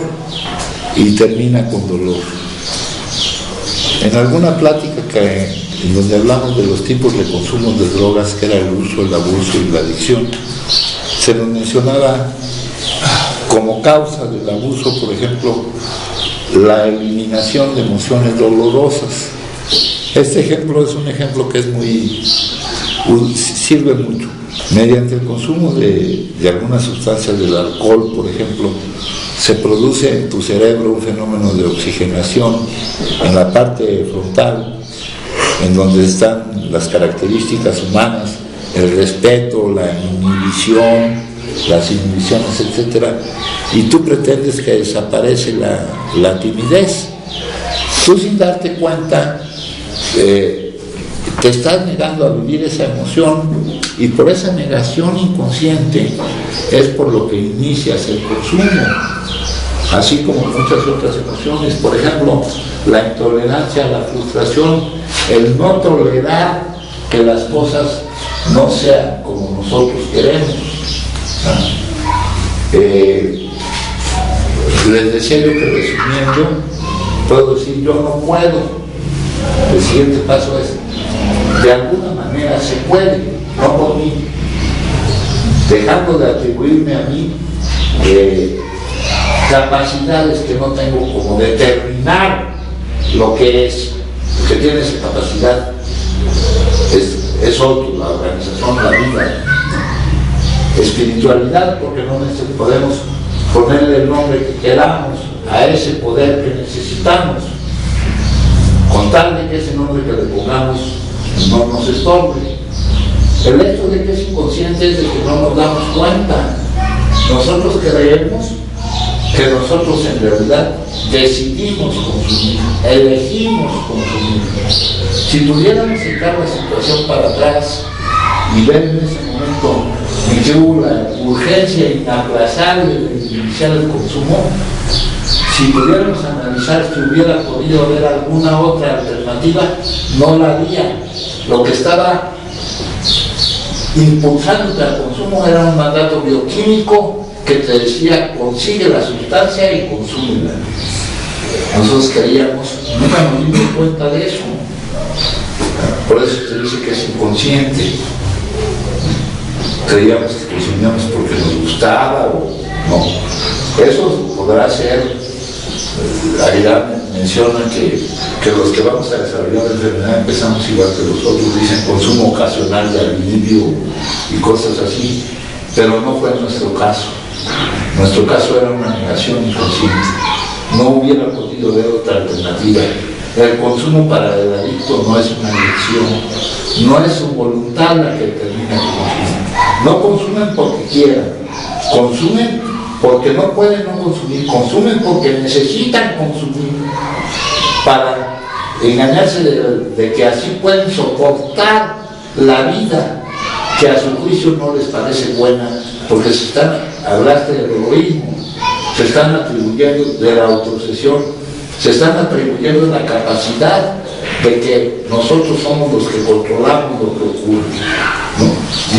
y termina con dolor. En alguna plática en donde hablamos de los tipos de consumo de drogas, que era el uso, el abuso y la adicción, se nos mencionaba como causa del abuso, por ejemplo, la eliminación de emociones dolorosas. Este ejemplo es un ejemplo que es sirve mucho. Mediante el consumo de algunas sustancias del alcohol, por ejemplo, se produce en tu cerebro un fenómeno de oxigenación en la parte frontal, en donde están las características humanas, el respeto, la inhibición, las inhibiciones, etc. Y tú pretendes que desaparece la timidez. Tú, sin darte cuenta, te estás negando a vivir esa emoción, y por esa negación inconsciente es por lo que inicias el consumo, así como muchas otras emociones. Por ejemplo, la intolerancia a la frustración, el no tolerar que las cosas no sean como nosotros queremos. Les decía yo que, resumiendo, puedo decir yo no puedo. El siguiente paso es, de alguna manera se puede, no por mí. dejando de atribuirme a mí capacidades que no tengo, como determinar lo que es, que tiene esa capacidad, es otro, la organización, la vida. Espiritualidad, porque no podemos ponerle el nombre que queramos a ese poder que necesitamos, con tal de que ese nombre que le pongamos no nos estorbe. El hecho de que es inconsciente es de que no nos damos cuenta. Nosotros creemos que nosotros en realidad decidimos consumir, elegimos consumir. Si tuviéramos echar la situación para atrás y ver en ese momento en que hubo la urgencia inaplazable de iniciar el consumo, si pudiéramos analizar si hubiera podido haber alguna otra alternativa, no la había. Lo que estaba impulsándote al consumo era un mandato bioquímico que te decía: consigue la sustancia y consúmela. Nosotros creíamos, nunca nos dimos cuenta de eso. Por eso se dice que es inconsciente. Creíamos que consumíamos porque nos gustaba o no. Eso podrá ser. Aguilar menciona que los que vamos a desarrollar la enfermedad empezamos igual que los otros, dicen consumo ocasional de alivio y cosas así, pero no fue nuestro caso. Nuestro caso era una negación inconsciente. No hubiera podido haber otra alternativa. El consumo para el adicto no es una elección, no es su voluntad la que determina el consumo. No consumen porque quieran, consumen porque no pueden no consumir, consumen porque necesitan consumir para engañarse de que así pueden soportar la vida que a su juicio no les parece buena, porque hablaste del egoísmo, se están atribuyendo de la autoobsesión, se están atribuyendo la capacidad de que nosotros somos los que controlamos lo que ocurre, ¿no?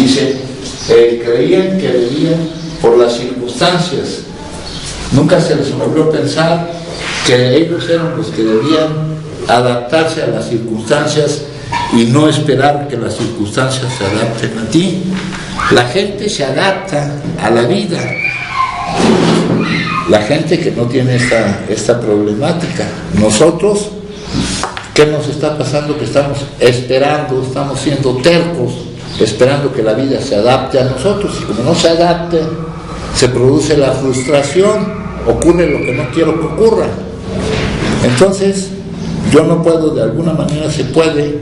Dicen, creían que debían por las circunstancias. Nunca se les ocurrió pensar que ellos eran los que debían adaptarse a las circunstancias y no esperar que las circunstancias se adapten a ti. La gente se adapta a la vida. La gente que no tiene esta problemática. Nosotros, ¿qué nos está pasando? Que estamos esperando, estamos siendo tercos, esperando que la vida se adapte a nosotros, y como no se adapte, se produce la frustración, ocurre lo que no quiero que ocurra. Entonces, yo no puedo, de alguna manera se puede,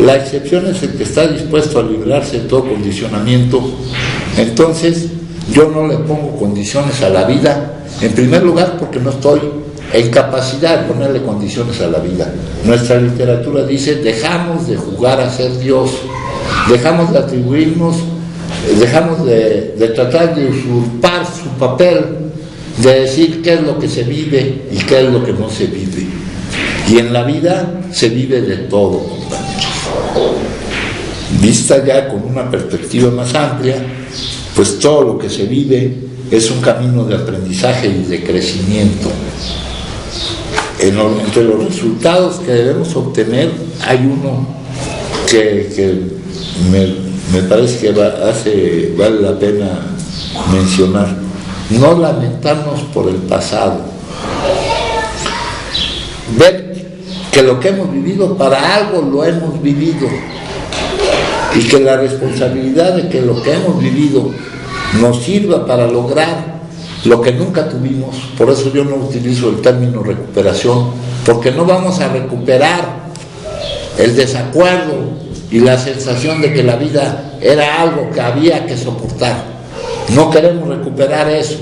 la excepción es el que está dispuesto a librarse de todo condicionamiento. Entonces, yo no le pongo condiciones a la vida, en primer lugar porque no estoy en capacidad de ponerle condiciones a la vida. Nuestra literatura dice: dejamos de jugar a ser Dios, dejamos de atribuirnos, dejamos de tratar de usurpar su papel, de decir qué es lo que se vive y qué es lo que no se vive. Y en la vida se vive de todo, compañeros. Vista ya con una perspectiva más amplia, pues todo lo que se vive es un camino de aprendizaje y de crecimiento. Entre los resultados que debemos obtener hay uno que me parece que vale la pena mencionar: no lamentarnos por el pasado, ver que lo que hemos vivido, para algo lo hemos vivido, y que la responsabilidad de que lo que hemos vivido nos sirva para lograr lo que nunca tuvimos. Por eso yo no utilizo el término recuperación, porque no vamos a recuperar el desacuerdo y la sensación de que la vida era algo que había que soportar. No queremos recuperar eso.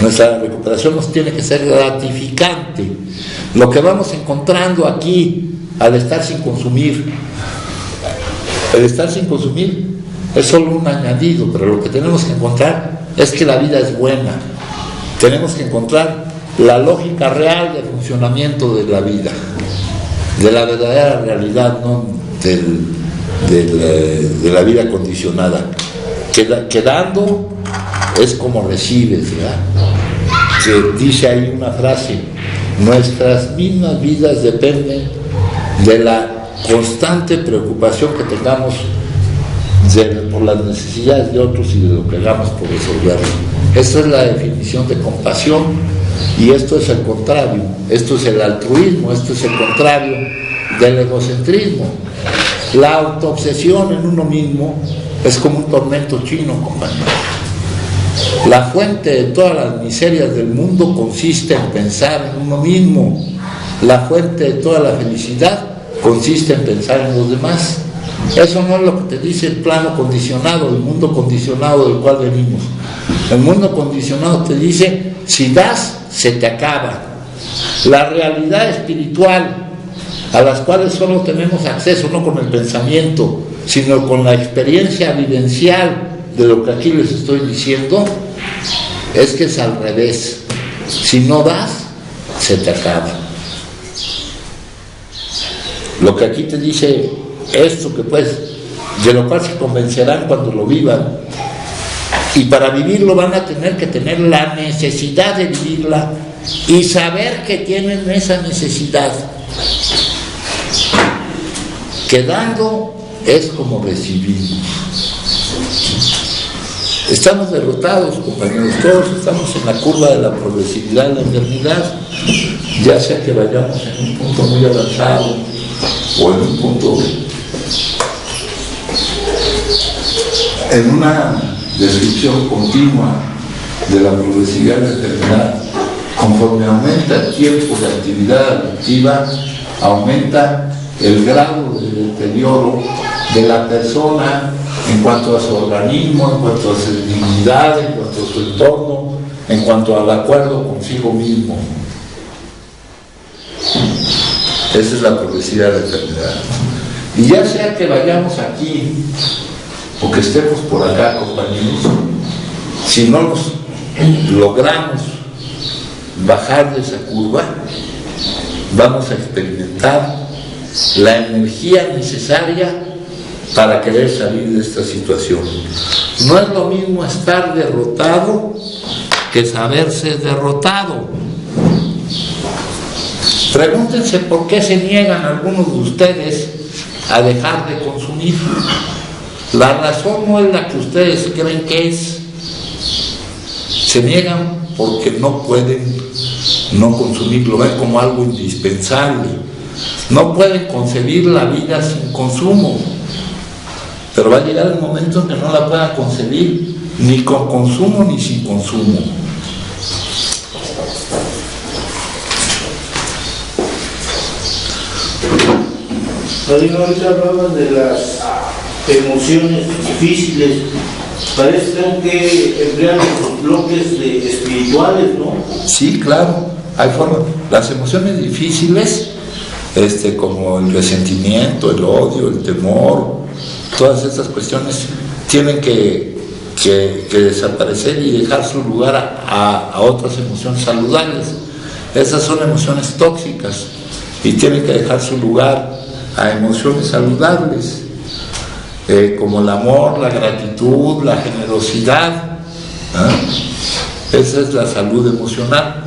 Nuestra recuperación nos tiene que ser gratificante. Lo que vamos encontrando aquí al estar sin consumir, el estar sin consumir es solo un añadido, pero lo que tenemos que encontrar es que la vida es buena. Tenemos que encontrar la lógica real de funcionamiento de la vida, de la verdadera realidad, no de la vida condicionada. Que dando es como recibes, ¿verdad? Que dice ahí una frase: nuestras mismas vidas dependen de la constante preocupación que tengamos por las necesidades de otros y de lo que hagamos por resolverlo. Esta es la definición de compasión, y esto es el contrario, esto es el altruismo, esto es el contrario del egocentrismo. La autoobsesión en uno mismo es como un tormento chino, compañeros. La fuente de todas las miserias del mundo consiste en pensar en uno mismo. La fuente de toda la felicidad consiste en pensar en los demás. Eso no es lo que te dice el plano condicionado, el mundo condicionado del cual venimos. El mundo condicionado te dice, si das, se te acaba. La realidad espiritual, a las cuales solo tenemos acceso, no con el pensamiento, sino con la experiencia vivencial de lo que aquí les estoy diciendo, es que es al revés. Si no das, se te acaba. Lo que aquí te dice esto, que pues, de lo cual se convencerán cuando lo vivan, y para vivirlo van a tener que tener la necesidad de vivirla y saber que tienen esa necesidad. Que dando es como recibir. Estamos derrotados, compañeros, todos estamos en la curva de la progresividad de la enfermedad, ya sea que vayamos en un punto muy avanzado o en un punto, en una descripción continua de la progresividad de la enfermedad. Conforme aumenta el tiempo de actividad adictiva, aumenta el grado de deterioro de la persona en cuanto a su organismo, en cuanto a su dignidad, en cuanto a su entorno, en cuanto al acuerdo consigo mismo. Esa es la progresividad de la enfermedad. Y ya sea que vayamos aquí o que estemos por acá, compañeros, si no nos logramos bajar de esa curva, vamos a experimentar la energía necesaria para querer salir de esta situación. No es lo mismo estar derrotado que saberse derrotado. Pregúntense por qué se niegan algunos de ustedes a dejar de consumir. La razón no es la que ustedes creen que es. Se niegan porque no pueden no consumir, lo ven como algo indispensable. No pueden concebir la vida sin consumo, pero va a llegar el momento en que no la puedan concebir ni con consumo ni sin consumo. Ahorita hablaban de las emociones difíciles. Parece que emplean los bloques espirituales, ¿no? Sí, claro, hay formas. Las emociones difíciles, como el resentimiento, el odio, el temor, todas estas cuestiones tienen que desaparecer y dejar su lugar a otras emociones saludables. Esas son emociones tóxicas y tienen que dejar su lugar a emociones saludables, como el amor, la gratitud, la generosidad. Esa es la salud emocional.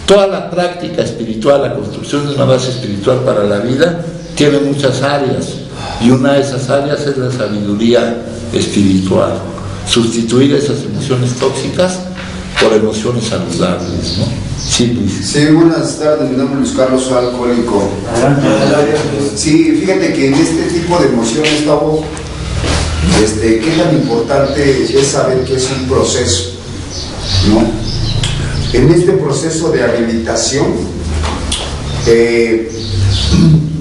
Toda la práctica espiritual, la construcción de una base espiritual para la vida, tiene muchas áreas, y una de esas áreas es la sabiduría espiritual. Sustituir esas emociones tóxicas por emociones saludables, ¿no? Sí, Luis. Sí, buenas tardes, mi nombre es Luis Carlos, soy alcohólico. Sí, fíjate que en este tipo de emociones, Tavo, qué tan importante es saber que es un proceso, ¿no? En este proceso de habilitación,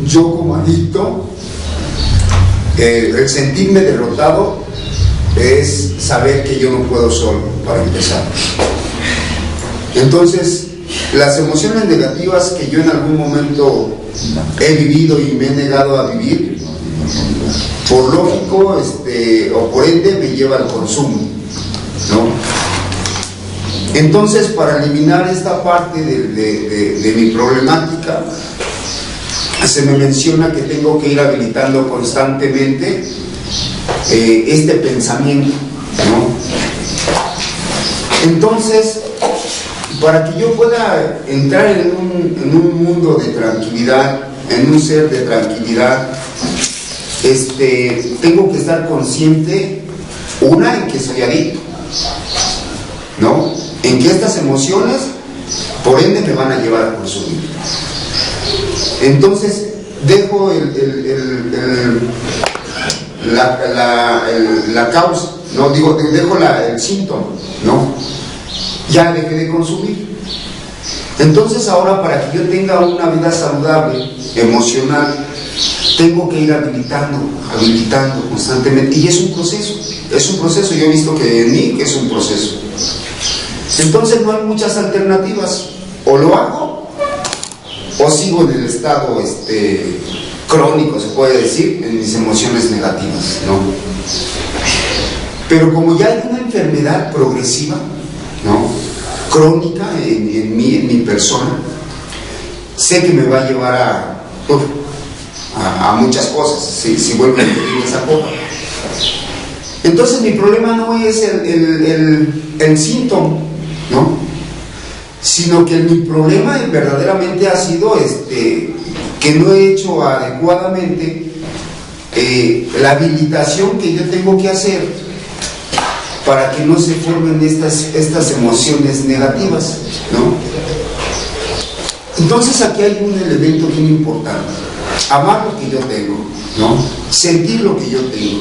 yo como adicto, el sentirme derrotado es saber que yo no puedo solo, para empezar. Entonces, las emociones negativas que yo en algún momento he vivido y me he negado a vivir, por lógico o por ende me lleva al consumo, ¿no? Entonces, para eliminar esta parte de mi problemática, se me menciona que tengo que ir habilitando constantemente este pensamiento, ¿no? Entonces, para que yo pueda entrar en un mundo de tranquilidad, en un ser de tranquilidad, tengo que estar consciente, una, en que soy adicto, ¿no? En que estas emociones, por ende, me van a llevar a consumir. Entonces, dejo la causa, no digo, dejo el síntoma, ¿no? Ya dejé de consumir. Entonces ahora, para que yo tenga una vida saludable, emocional, tengo que ir habilitando constantemente, y es un proceso, yo he visto que en mí es un proceso. Entonces no hay muchas alternativas, o lo hago, o sigo en el estado crónico, se puede decir, en mis emociones negativas, ¿no? Pero como ya hay una enfermedad progresiva, ¿no?, crónica en mí, en mi persona, sé que me va a llevar a muchas cosas, si vuelvo a repetir esa copa. Entonces mi problema no es el síntoma, ¿no?, sino que mi problema verdaderamente ha sido que no he hecho adecuadamente la habilitación que yo tengo que hacer para que no se formen estas emociones negativas, ¿no? Entonces aquí hay un elemento bien importante: amar lo que yo tengo, ¿no?, sentir lo que yo tengo.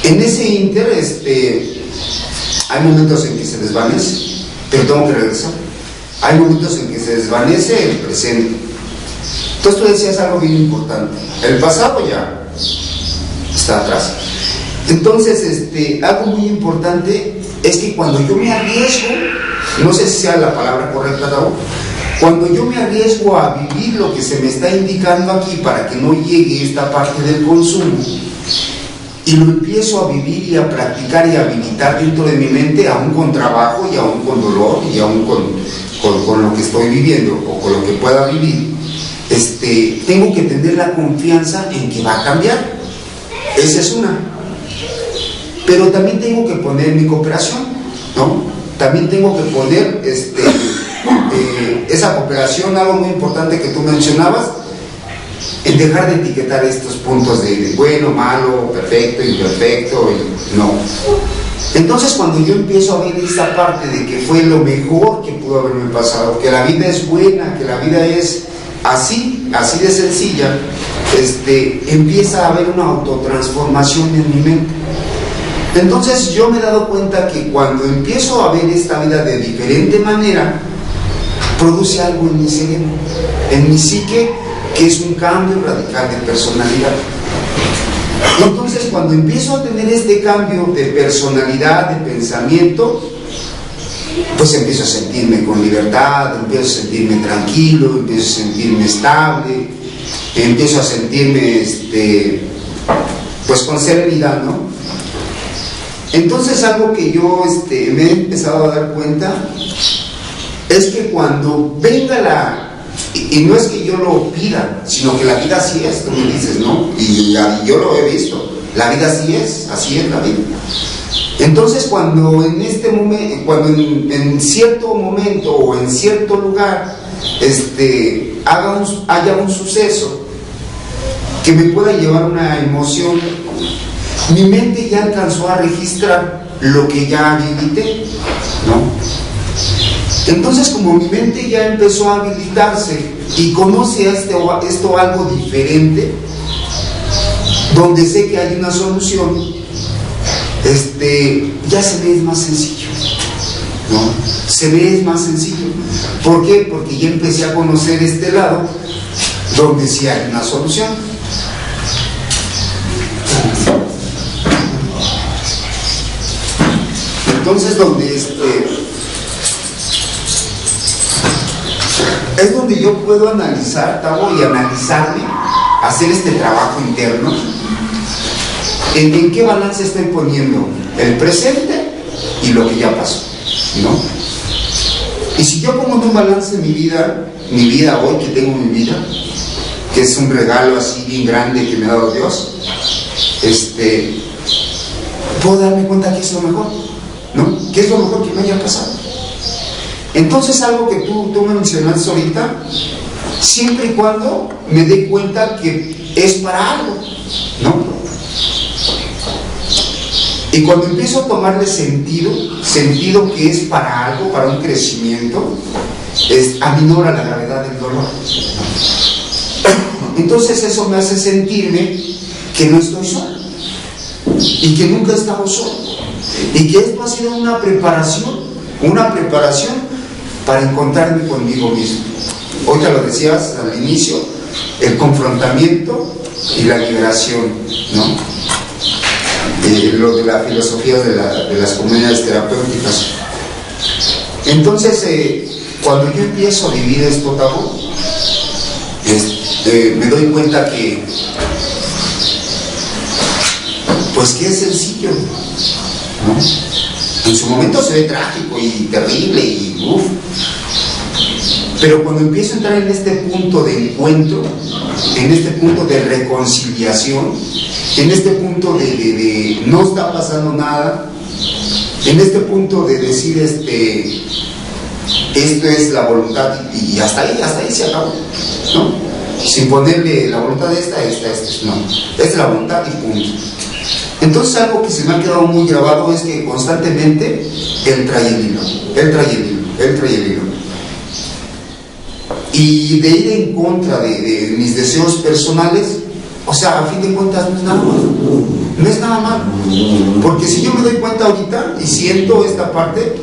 En ese ínter hay momentos en que se desvanece, pero tengo que regresar. Hay momentos en que se desvanece el presente. Entonces tú decías algo bien importante: el pasado ya está atrás. Entonces, algo muy importante es que cuando yo me arriesgo, no sé si sea la palabra correcta, Raúl, cuando yo me arriesgo a vivir lo que se me está indicando aquí para que no llegue esta parte del consumo, y lo empiezo a vivir y a practicar y a habilitar dentro de mi mente, aún con trabajo y aún con dolor y aún con lo que estoy viviendo o con lo que pueda vivir, tengo que tener la confianza en que va a cambiar. Esa es una. Pero también tengo que poner mi cooperación, ¿no? También tengo que poner esa cooperación, algo muy importante que tú mencionabas, en dejar de etiquetar estos puntos de bueno, malo, perfecto, imperfecto, no. Entonces cuando yo empiezo a ver esta parte de que fue lo mejor que pudo haberme pasado, que la vida es buena, que la vida es así de sencilla, empieza a haber una autotransformación en mi mente. Entonces yo me he dado cuenta que cuando empiezo a ver esta vida de diferente manera, produce algo en mi cerebro, en mi psique, que es un cambio radical de personalidad. Entonces cuando empiezo a tener este cambio de personalidad, de pensamiento, pues empiezo a sentirme con libertad, empiezo a sentirme tranquilo, empiezo a sentirme estable, empiezo a sentirme pues con serenidad, ¿no? Entonces algo que yo me he empezado a dar cuenta es que cuando venga y no es que yo lo pida, sino que la vida así es, tú me dices, ¿no? Y yo lo he visto, la vida así es la vida. Entonces cuando en este momento, cuando en cierto momento o en cierto lugar haya un suceso que me pueda llevar una emoción, mi mente ya alcanzó a registrar lo que ya habilité, ¿no? Entonces, como mi mente ya empezó a habilitarse y conoce esto algo diferente, donde sé que hay una solución, ya se ve más sencillo, ¿no? Se ve más sencillo. ¿Por qué? Porque ya empecé a conocer este lado donde sí hay una solución. Entonces, donde es donde yo puedo analizar, Tavo, y analizarme, hacer este trabajo interno, en qué balance estoy poniendo el presente y lo que ya pasó, ¿no? Y si yo pongo en un balance mi vida hoy, que tengo mi vida, que es un regalo así bien grande que me ha dado Dios, puedo darme cuenta que es lo mejor, ¿no? ¿Qué es lo mejor que me haya pasado? Entonces, algo que tú me mencionaste ahorita, siempre y cuando me dé cuenta que es para algo, ¿no? Y cuando empiezo a tomarle sentido que es para algo, para un crecimiento, aminora la gravedad del dolor. Entonces eso me hace sentirme que no estoy solo y que nunca he estado solo y que esto ha sido una preparación para encontrarme conmigo mismo. Ahorita lo decías al inicio, el confrontamiento y la liberación, ¿no? Lo de la filosofía de las comunidades terapéuticas. Entonces, cuando yo empiezo a vivir esto, Tavo, me doy cuenta que es sencillo, ¿no? En su momento se ve trágico y terrible y pero cuando empiezo a entrar en este punto de encuentro, en este punto de reconciliación, en este punto de no está pasando nada, en este punto de decir esto es la voluntad y hasta ahí se acabó, ¿no? Sin ponerle la voluntad de esta, no, es la voluntad y punto. Entonces algo que se me ha quedado muy grabado es que constantemente él trae el hilo. Y de ir en contra de mis deseos personales, o sea, a fin de cuentas no es nada mal, porque si yo me doy cuenta ahorita y siento esta parte,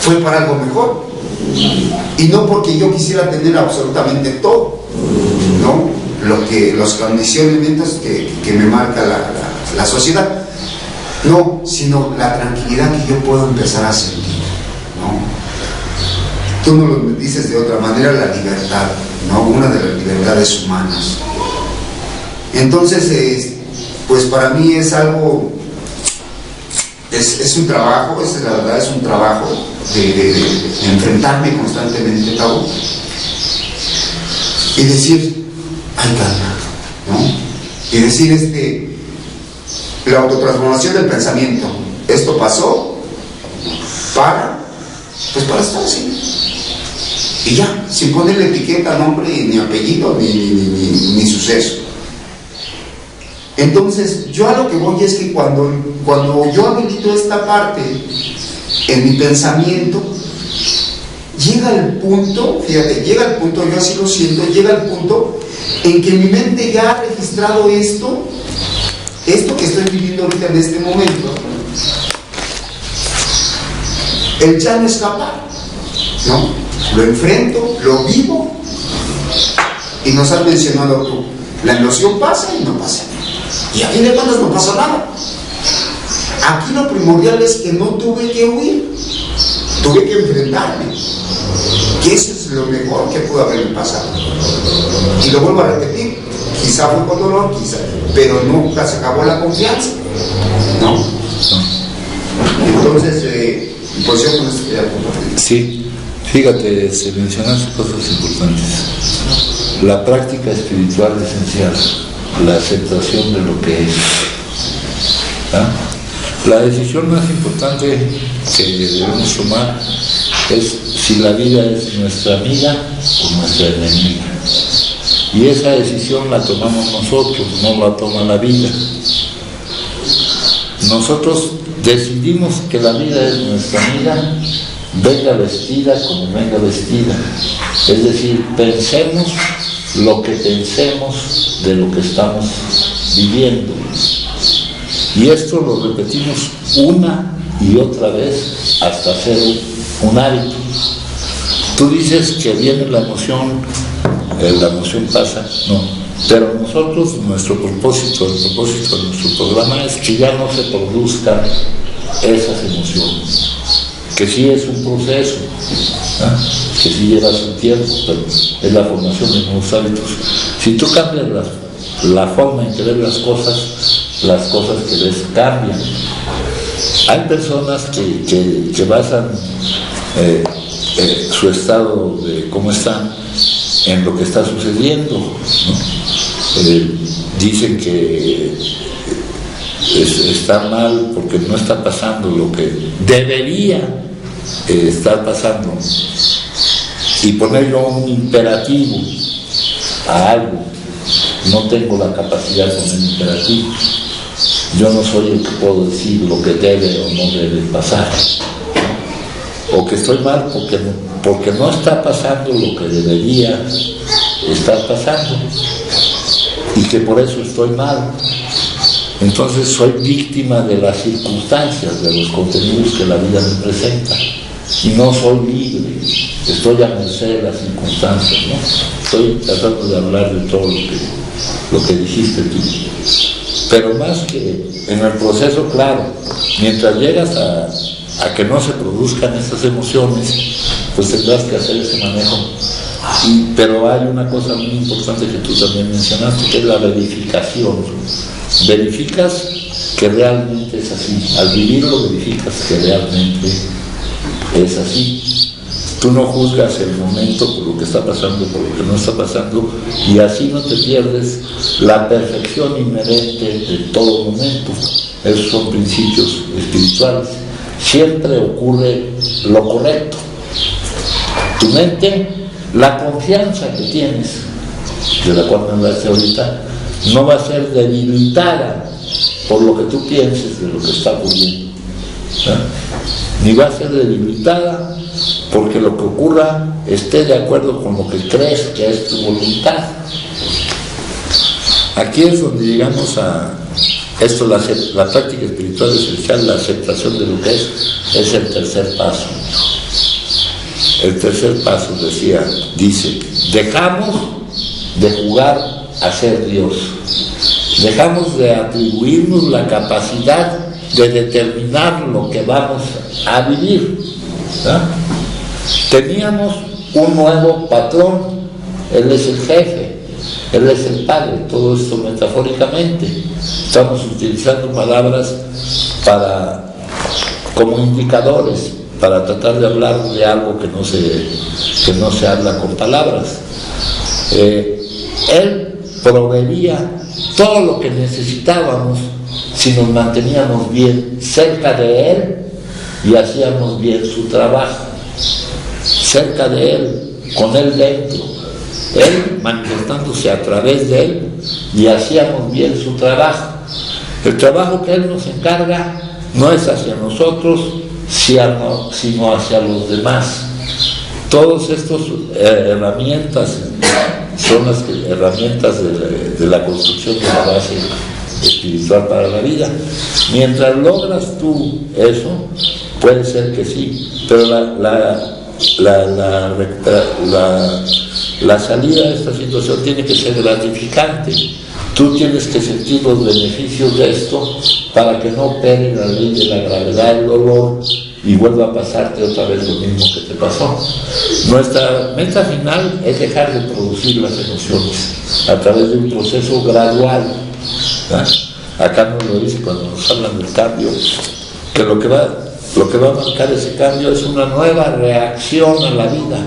fue para algo mejor, y no porque yo quisiera tener absolutamente todo, ¿no? Los condicionamientos que me marca la sociedad, no, sino la tranquilidad que yo puedo empezar a sentir, ¿no? Tú no lo dices de otra manera, la libertad, ¿no? Una de las libertades humanas. Entonces, pues para mí es algo, es un trabajo, la verdad es un trabajo de enfrentarme constantemente, Tavo, y decir, ay, calma, ¿no? Y decir, la autotransformación del pensamiento, esto pasó para estar así. Y ya, sin ponerle etiqueta, nombre, ni apellido, ni suceso. Entonces, yo a lo que voy es que cuando yo habilito esta parte en mi pensamiento, llega el punto, fíjate, yo así lo siento, llega el punto en que mi mente ya ha registrado esto que estoy viviendo ahorita en este momento, el ya no escapar, ¿no? Lo enfrento, lo vivo, y nos has mencionado tú, la emoción pasa y no pasa nada. Y a fin de cuentas no pasa nada. Aquí lo primordial es que no tuve que huir, tuve que enfrentarme, que eso es lo mejor que pudo haberme pasado. Y lo vuelvo a repetir, quizá fue con dolor, pero nunca se acabó la confianza, ¿no? Entonces, pues yo con esto quería compartir. Sí. Fíjate, se mencionaste cosas importantes. La práctica espiritual esencial, la aceptación de lo que es. ¿Ah? La decisión más importante que debemos tomar es si la vida es nuestra amiga o nuestra enemiga. Y esa decisión la tomamos nosotros, no la toma la vida. Nosotros decidimos que la vida es nuestra amiga, venga vestida como venga vestida. Es decir, pensemos lo que pensemos de lo que estamos viviendo. Y esto lo repetimos una y otra vez hasta hacer un hábito. Tú dices que viene la emoción pasa, no. Pero nosotros, nuestro propósito, el propósito de nuestro programa es que ya no se produzcan esas emociones. Que sí es un proceso, que sí lleva su tiempo, pero es la formación de nuevos hábitos. Si tú cambias la forma en que ves las cosas que ves cambian. Hay personas que basan su estado de cómo están en lo que está sucediendo, ¿no? Dicen que está mal porque no está pasando lo que debería estar pasando, y ponerle un imperativo a algo no tengo la capacidad con el imperativo. Yo no soy el que puedo decir lo que debe o no debe pasar, o que estoy mal porque no está pasando lo que debería estar pasando, y que por eso estoy mal. Entonces soy víctima de las circunstancias, de los contenidos que la vida me presenta, y no soy libre, estoy a merced de las circunstancias, ¿no? Estoy tratando de hablar de todo lo que dijiste tú. Pero más que en el proceso, claro, mientras llegas a que no se produzcan estas emociones, pues tendrás que hacer ese manejo. Pero hay una cosa muy importante que tú también mencionaste, que es la verificación. Verificas que realmente es así. Al vivirlo, verificas que realmente es así. Tú no juzgas el momento por lo que está pasando, por lo que no está pasando, y así no te pierdes la perfección inherente de todo momento. Esos son principios espirituales. Siempre ocurre lo correcto. Tu mente, la confianza que tienes, de la cual me hablaste ahorita, no va a ser debilitada por lo que tú pienses de lo que está ocurriendo, ¿no? Ni va a ser debilitada porque lo que ocurra esté de acuerdo con lo que crees que es tu voluntad. Aquí es donde llegamos a esto, la práctica espiritual esencial, la aceptación de lo que es el tercer paso. El tercer paso dice, dejamos de jugar a ser Dios, dejamos de atribuirnos la capacidad de determinar lo que vamos a vivir, ¿no? Teníamos un nuevo patrón, Él es el jefe, Él es el Padre, todo esto metafóricamente. Estamos utilizando palabras como indicadores para tratar de hablar de algo que no se habla con palabras. Él proveía todo lo que necesitábamos si nos manteníamos bien cerca de Él y hacíamos bien su trabajo. Cerca de Él, con Él dentro, Él manifestándose a través de Él, y hacíamos bien su trabajo. El trabajo que Él nos encarga no es hacia nosotros, sino hacia los demás. Todas estas herramientas son las herramientas de la construcción de la base espiritual para la vida. Mientras logras tú eso, puede ser que sí, pero la salida de esta situación tiene que ser gratificante. Tú tienes que sentir los beneficios de esto para que no opere la ley de la gravedad del dolor y vuelva a pasarte otra vez lo mismo que te pasó. Nuestra meta final es dejar de producir las emociones a través de un proceso gradual, ¿no? Acá nos lo dice cuando nos hablan del cambio, que lo que va a marcar ese cambio es una nueva reacción a la vida.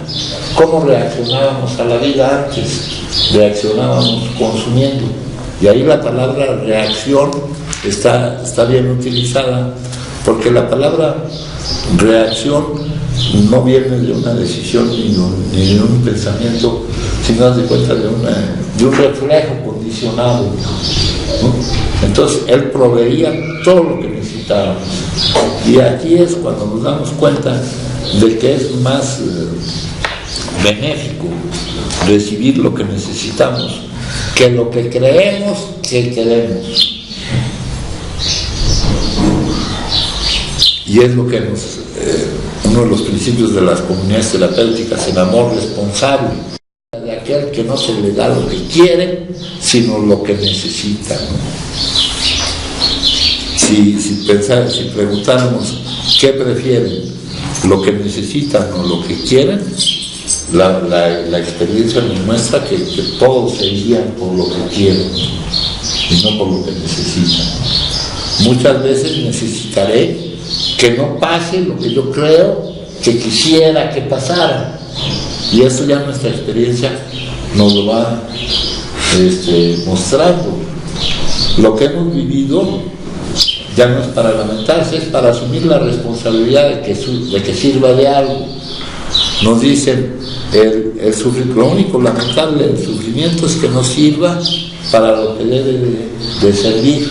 ¿Cómo reaccionábamos a la vida antes? Reaccionábamos consumiendo. Y ahí la palabra reacción está bien utilizada, porque la palabra reacción no viene de una decisión ni de un pensamiento, sino de cuenta de un reflejo condicionado, ¿no? Entonces Él proveía todo lo que necesitábamos. Y aquí es cuando nos damos cuenta de que es más benéfico recibir lo que necesitamos que lo que creemos que queremos. Y es lo que uno de los principios de las comunidades terapéuticas, el amor responsable, de aquel que no se le da lo que quiere, sino lo que necesita, ¿no? Si preguntáramos qué prefieren, lo que necesitan o lo que quieren, la experiencia nos muestra que todos se guían por lo que quieren y no por lo que necesitan. Muchas veces necesitaré que no pase lo que yo creo que quisiera que pasara, y eso ya nuestra experiencia nos lo va mostrando. Lo que hemos vivido ya no es para lamentarse, es para asumir la responsabilidad de que sirva de algo. Nos dicen, lo único lamentable del sufrimiento es que no sirva para lo que debe de servir,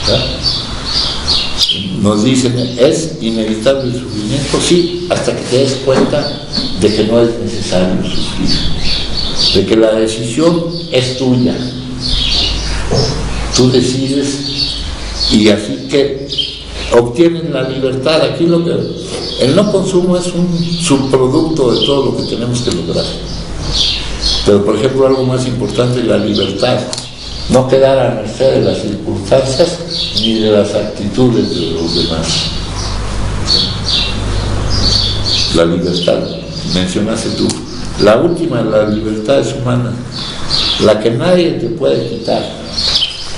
¿verdad? Nos dicen, ¿es inevitable el sufrimiento? Sí, hasta que te des cuenta de que no es necesario sufrir, de que la decisión es tuya. Tú decides y así que obtienen la libertad. Aquí el no consumo es un subproducto de todo lo que tenemos que lograr. Pero por ejemplo, algo más importante es la libertad. No quedar a merced de las circunstancias ni de las actitudes de los demás. La libertad, mencionaste tú. La última, la libertad es humana, la que nadie te puede quitar.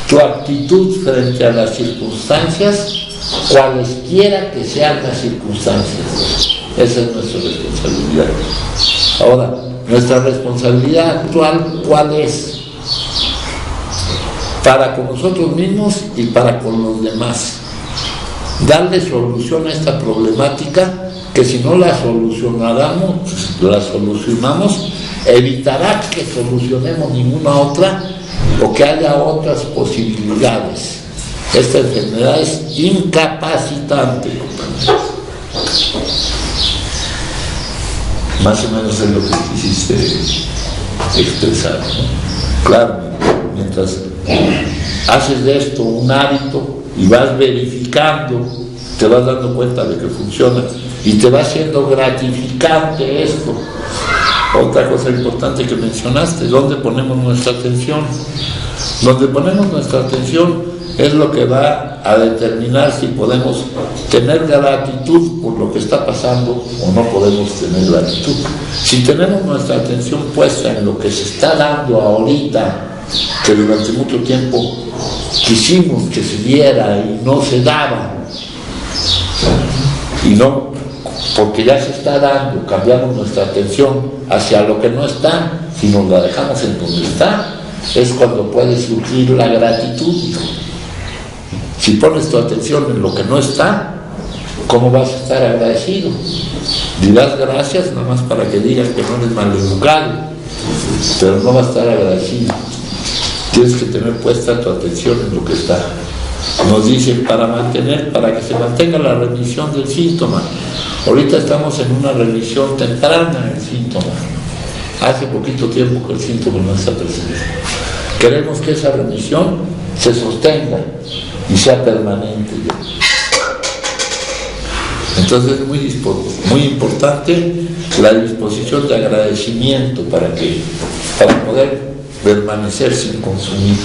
Tu actitud frente a las circunstancias, cualesquiera que sean las circunstancias. Esa es nuestra responsabilidad. Ahora, nuestra responsabilidad actual, ¿cuál es? Para con nosotros mismos y para con los demás. Darle solución a esta problemática que si no la solucionamos, evitará que solucionemos ninguna otra o que haya otras posibilidades. Esta enfermedad es incapacitante, compañeros. Más o menos es lo que quisiste expresar, ¿no? Claro, mientras haces de esto un hábito y vas verificando, te vas dando cuenta de que funciona y te va siendo gratificante esto. Otra cosa importante que mencionaste, ¿dónde ponemos nuestra atención? Donde ponemos nuestra atención es lo que va a determinar si podemos tener gratitud por lo que está pasando o no podemos tener gratitud. Si tenemos nuestra atención puesta en lo que se está dando ahorita, que durante mucho tiempo quisimos que se diera y no se daba, y no, porque ya se está dando, cambiamos nuestra atención hacia lo que no está, sino la dejamos en donde está, es cuando puede surgir la gratitud. Si pones tu atención en lo que no está, ¿cómo vas a estar agradecido? Dirás gracias nada más para que digas que no eres maleducado, pero no vas a estar agradecido. Tienes que tener puesta tu atención en lo que está. Nos dicen para que se mantenga la remisión del síntoma. Ahorita estamos en una remisión temprana del síntoma. Hace poquito tiempo que el síntoma no está presente. Queremos que esa remisión se sostenga y sea permanente. Entonces es muy importante la disposición de agradecimiento para poder permanecer sin consumir.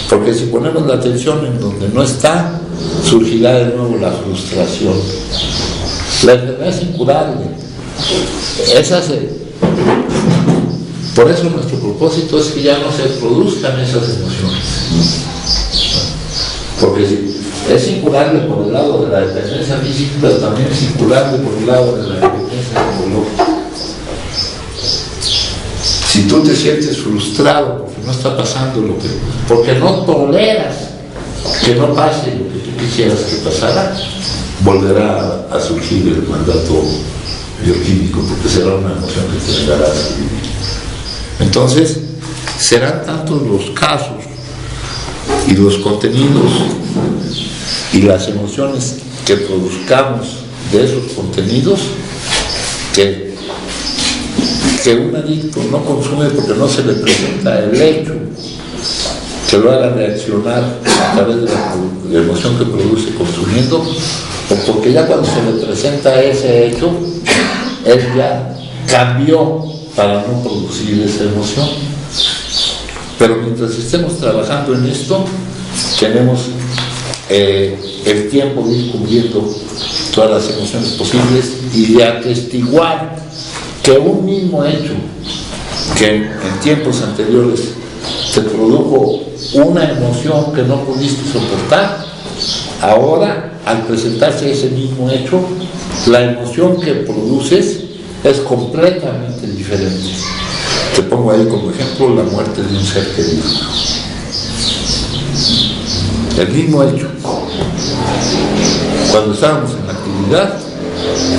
Porque si ponemos la atención en donde no está, surgirá de nuevo la frustración. La enfermedad es incurable. Por eso nuestro propósito es que ya no se produzcan esas emociones. Porque es incurable por el lado de la dependencia física, pero también es incurable por el lado de la dependencia psicológica. Si tú te sientes frustrado porque no está pasando porque no toleras que no pase lo que tú quisieras que pasara, volverá a surgir el mandato bioquímico, porque será una emoción que te negarás a vivir. Entonces, serán tantos los casos y los contenidos y las emociones que produzcamos de esos contenidos que un adicto no consume porque no se le presenta el hecho que lo haga reaccionar a través de la emoción que produce consumiendo, o porque ya cuando se le presenta ese hecho, él ya cambió para no producir esa emoción. Pero mientras estemos trabajando en esto, tenemos el tiempo de ir cubriendo todas las emociones posibles y de atestiguar que un mismo hecho que en tiempos anteriores te produjo una emoción que no pudiste soportar, ahora al presentarse ese mismo hecho, la emoción que produces es completamente diferente. Te pongo ahí como ejemplo la muerte de un ser querido. El mismo hecho. Cuando estábamos en la actividad,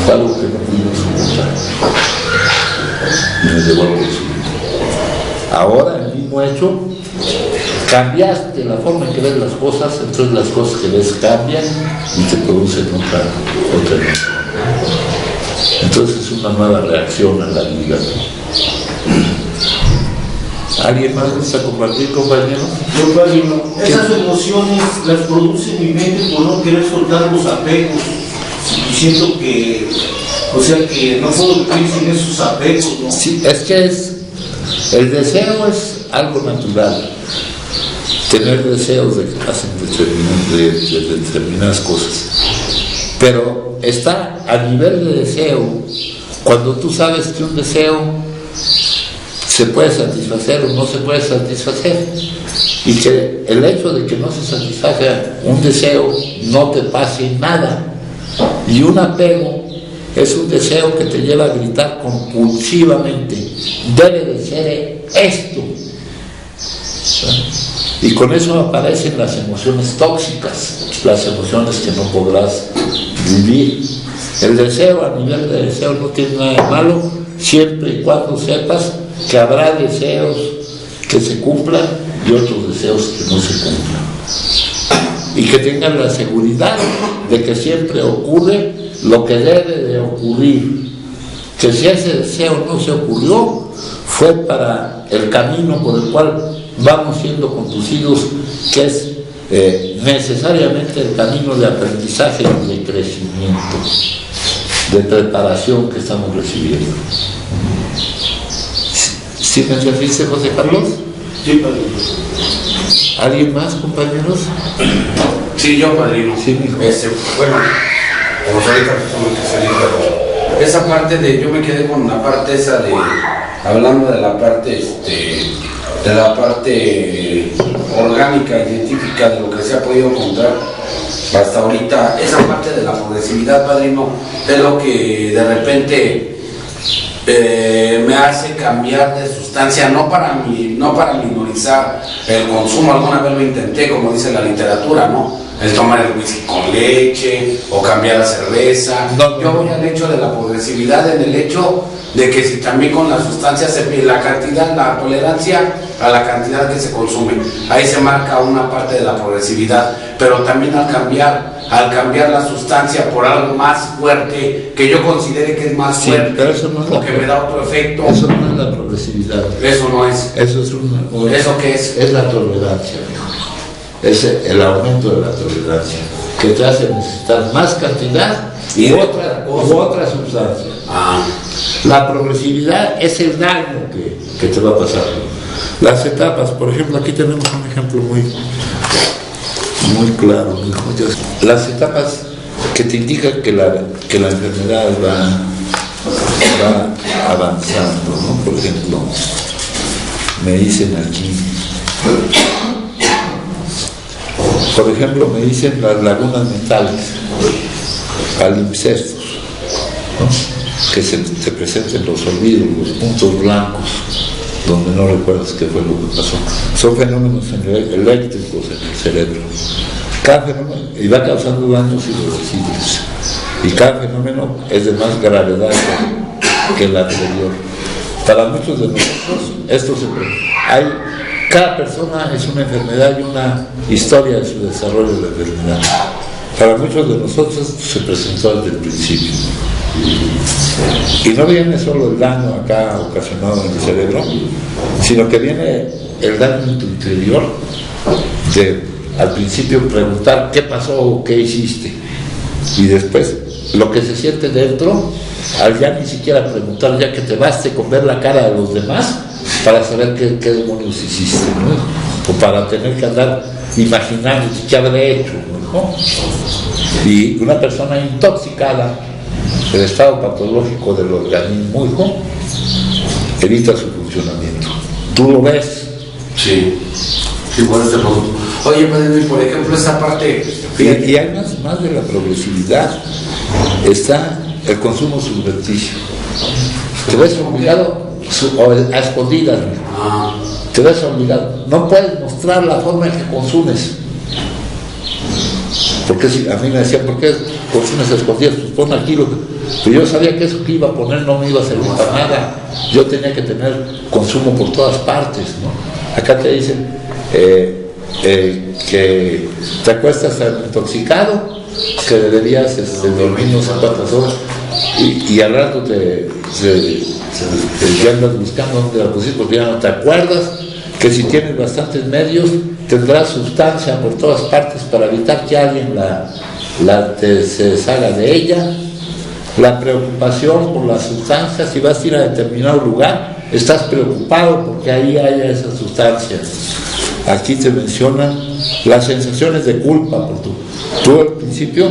fue algo que no pudimos soportar. Y me llevó a lo siguiente. Ahora el mismo hecho cambiaste la forma en que ves las cosas, entonces las cosas que ves cambian y te producen otra emoción. Entonces es una nueva reacción a la vida. ¿Alguien más gusta compartir, compañero? Yo, padrino, esas emociones las produce mi mente por no querer soltar los apegos. Y siento que, o sea, que no puedo vivir sin esos apegos, ¿no? Sí, es que el deseo es algo natural. Tener deseos de que pasen de determinadas cosas. Pero está a nivel de deseo, cuando tú sabes que un deseo se puede satisfacer o no se puede satisfacer, y que el hecho de que no se satisfaga un deseo no te pase nada. Y un apego es un deseo que te lleva a gritar compulsivamente: debe de ser esto. Y con eso aparecen las emociones tóxicas, las emociones que no podrás vivir. El deseo, a nivel de deseo, no tiene nada de malo, siempre y cuando sepas que habrá deseos que se cumplan y otros deseos que no se cumplan. Y que tengan la seguridad de que siempre ocurre lo que debe de ocurrir. Que si ese deseo no se ocurrió, fue para el camino por el cual vamos siendo conducidos, que es necesariamente el camino de aprendizaje y de crecimiento, de preparación que estamos recibiendo. ¿Sí me entendiste, José Carlos? Sí, padrino. ¿Alguien más, compañeros? Sí, yo, padrino. Sí, mijo. Bueno, como ahorita tuve que salir, pero esa parte de, yo me quedé con la parte esa de, hablando de la parte, de la parte orgánica, científica, de lo que se ha podido encontrar hasta ahorita, esa parte de la progresividad, padrino, es lo que de repente me hace cambiar de sustancia, no para minorizar el consumo. Alguna vez lo intenté, como dice la literatura, ¿no? El tomar el whisky con leche o cambiar la cerveza. Yo voy al hecho de la progresividad, en el hecho de que si también con la sustancia se pide la cantidad, la tolerancia a la cantidad que se consume, ahí se marca una parte de la progresividad. Pero también al cambiar la sustancia por algo más fuerte, que yo considere que es más fuerte, pero eso no es o que me da otro efecto. Eso no es la progresividad. Eso no es. Eso es una. ¿Eso qué es? Es la tolerancia, amigo. Es el aumento de la tolerancia, que te hace necesitar más cantidad y otra sustancia. La progresividad es el daño que te va a pasar. Las etapas, por ejemplo, aquí tenemos un ejemplo muy claro, muy joyas. Las etapas que te indican que la enfermedad va avanzando, ¿no? Por ejemplo, me dicen aquí, me dicen las lagunas mentales, palimpsestos, ¿no? Que se te presenten los olvidos, los puntos blancos, donde no recuerdas qué fue lo que pasó. Son fenómenos eléctricos en el cerebro. Cada fenómeno, y va causando daños irreversibles. Y cada fenómeno es de más gravedad que el anterior. Para muchos de nosotros, cada persona es una enfermedad y una historia de su desarrollo de la enfermedad. Para muchos de nosotros se presentó desde el principio. Y no viene solo el daño acá ocasionado en el cerebro, sino que viene el daño en tu interior, de al principio preguntar qué pasó o qué hiciste, y después lo que se siente dentro, al ya ni siquiera preguntar, ya que te baste con ver la cara de los demás para saber qué demonios hiciste, ¿no? O para tener que andar imaginando qué habré hecho, ¿no? Y una persona intoxicada, el estado patológico del organismo, hijo, evita su funcionamiento. ¿Tú lo ves? Sí, por este producto. Oye, por ejemplo, esa parte... Y hay más de la progresividad. Está el consumo subverticio. Te ves obligado, a escondidas, te ves obligado. No puedes mostrar la forma en que consumes. Porque si, a mí me decían, ¿por qué consumes a escondidas? Pues pon aquí lo que... Pero yo sabía que eso que iba a poner no me iba a servir para nada. Yo tenía que tener consumo por todas partes, ¿no? Acá te dicen, que te acuestas intoxicado, que deberías dormir no sé cuántas horas, y al rato ya andas buscando dónde la pusiste porque ya no te acuerdas, que si tienes bastantes medios tendrás sustancia por todas partes para evitar que alguien se deshaga de ella. La preocupación por las sustancias, si vas a ir a determinado lugar, estás preocupado porque ahí haya esas sustancias. Aquí te mencionan las sensaciones de culpa por tú al principio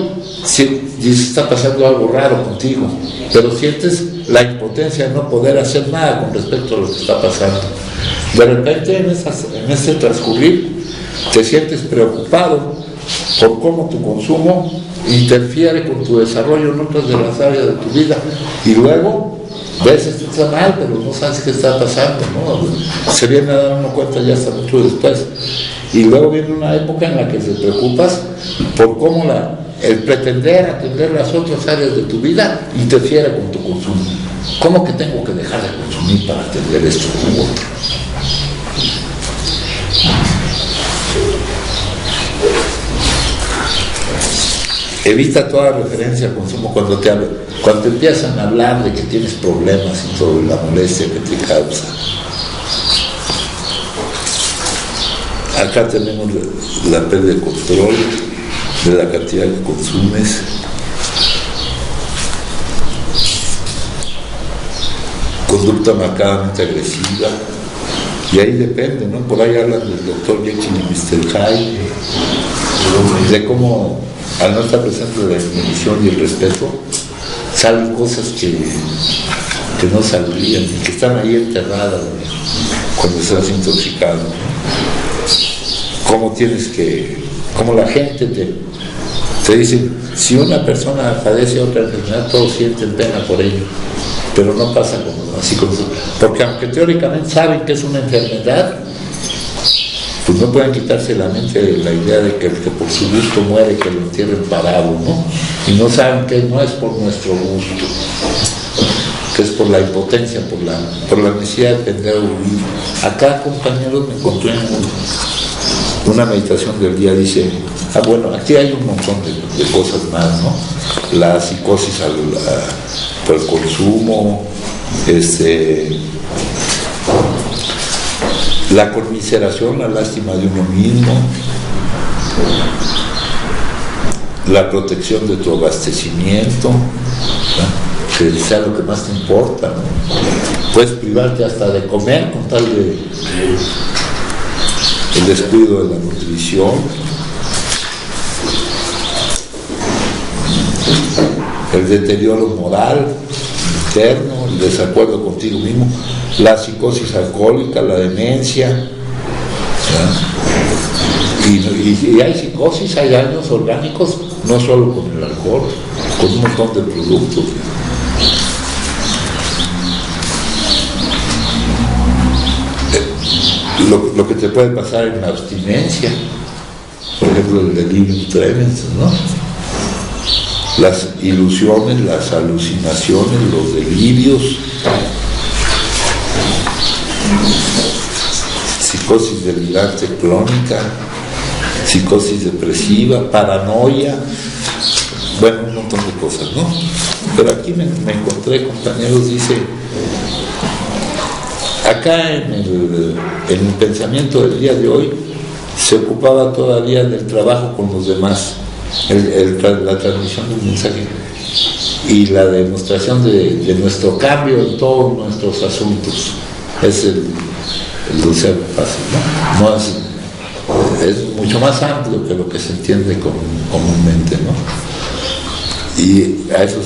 dices, está pasando algo raro contigo, pero sientes la impotencia de no poder hacer nada con respecto a lo que está pasando. De repente en ese transcurrir te sientes preocupado por cómo tu consumo interfiere con tu desarrollo en otras de las áreas de tu vida, y luego ves esto está mal, pero no sabes qué está pasando, ¿no? Se viene a dar uno cuenta ya hasta mucho después, y luego viene una época en la que te preocupas por cómo el pretender atender las otras áreas de tu vida interfiere con tu consumo. ¿Cómo que tengo que dejar de consumir para atender esto u otro? Evita toda referencia al consumo cuando te empiezan a hablar de que tienes problemas y todo, la molestia que te causa. Acá tenemos la pérdida de control de la cantidad que consumes. Conducta marcadamente agresiva. Y ahí depende, ¿no? Por ahí hablan del Dr. Jekyll y Mr. Hyde, de cómo al no estar presente la inhibición y el respeto, salen cosas que no saldrían y que están ahí enterradas cuando estás intoxicado, ¿no? Cómo la gente te dice, si una persona padece otra enfermedad, todos sienten pena por ello, pero no pasa así con eso, porque aunque teóricamente saben que es una enfermedad, pues no pueden quitarse la mente la idea de que el que por su gusto muere, que lo entierren parado, ¿no? Y no saben que no es por nuestro gusto, que es por la impotencia, por la necesidad de tender a huir. Acá, compañeros, me encontré en una meditación del día, dice, bueno, aquí hay un montón de cosas más, ¿no? La psicosis por el consumo, la conmiseración, la lástima de uno mismo, la protección de tu abastecimiento, ¿no? Que sea lo que más te importa, ¿no? Puedes privarte hasta de comer con tal de el descuido de la nutrición, el deterioro moral interno, el desacuerdo contigo mismo, la psicosis alcohólica, la demencia, ¿no? Y hay psicosis, hay daños orgánicos, no solo con el alcohol, con un montón de productos. Lo que te puede pasar en la abstinencia, por ejemplo el delirium tremens, ¿no? Las ilusiones, las alucinaciones, los delirios, psicosis delirante crónica, psicosis depresiva, paranoia, bueno, un montón de cosas, ¿no? Pero aquí me encontré, compañeros, dice, acá en el pensamiento del día de hoy se ocupaba todavía del trabajo con los demás, la transmisión del mensaje y la demostración de nuestro cambio en todos nuestros asuntos. Es el 12º paso, ¿no? No es mucho más amplio que lo que se entiende comúnmente, ¿no? Y a eso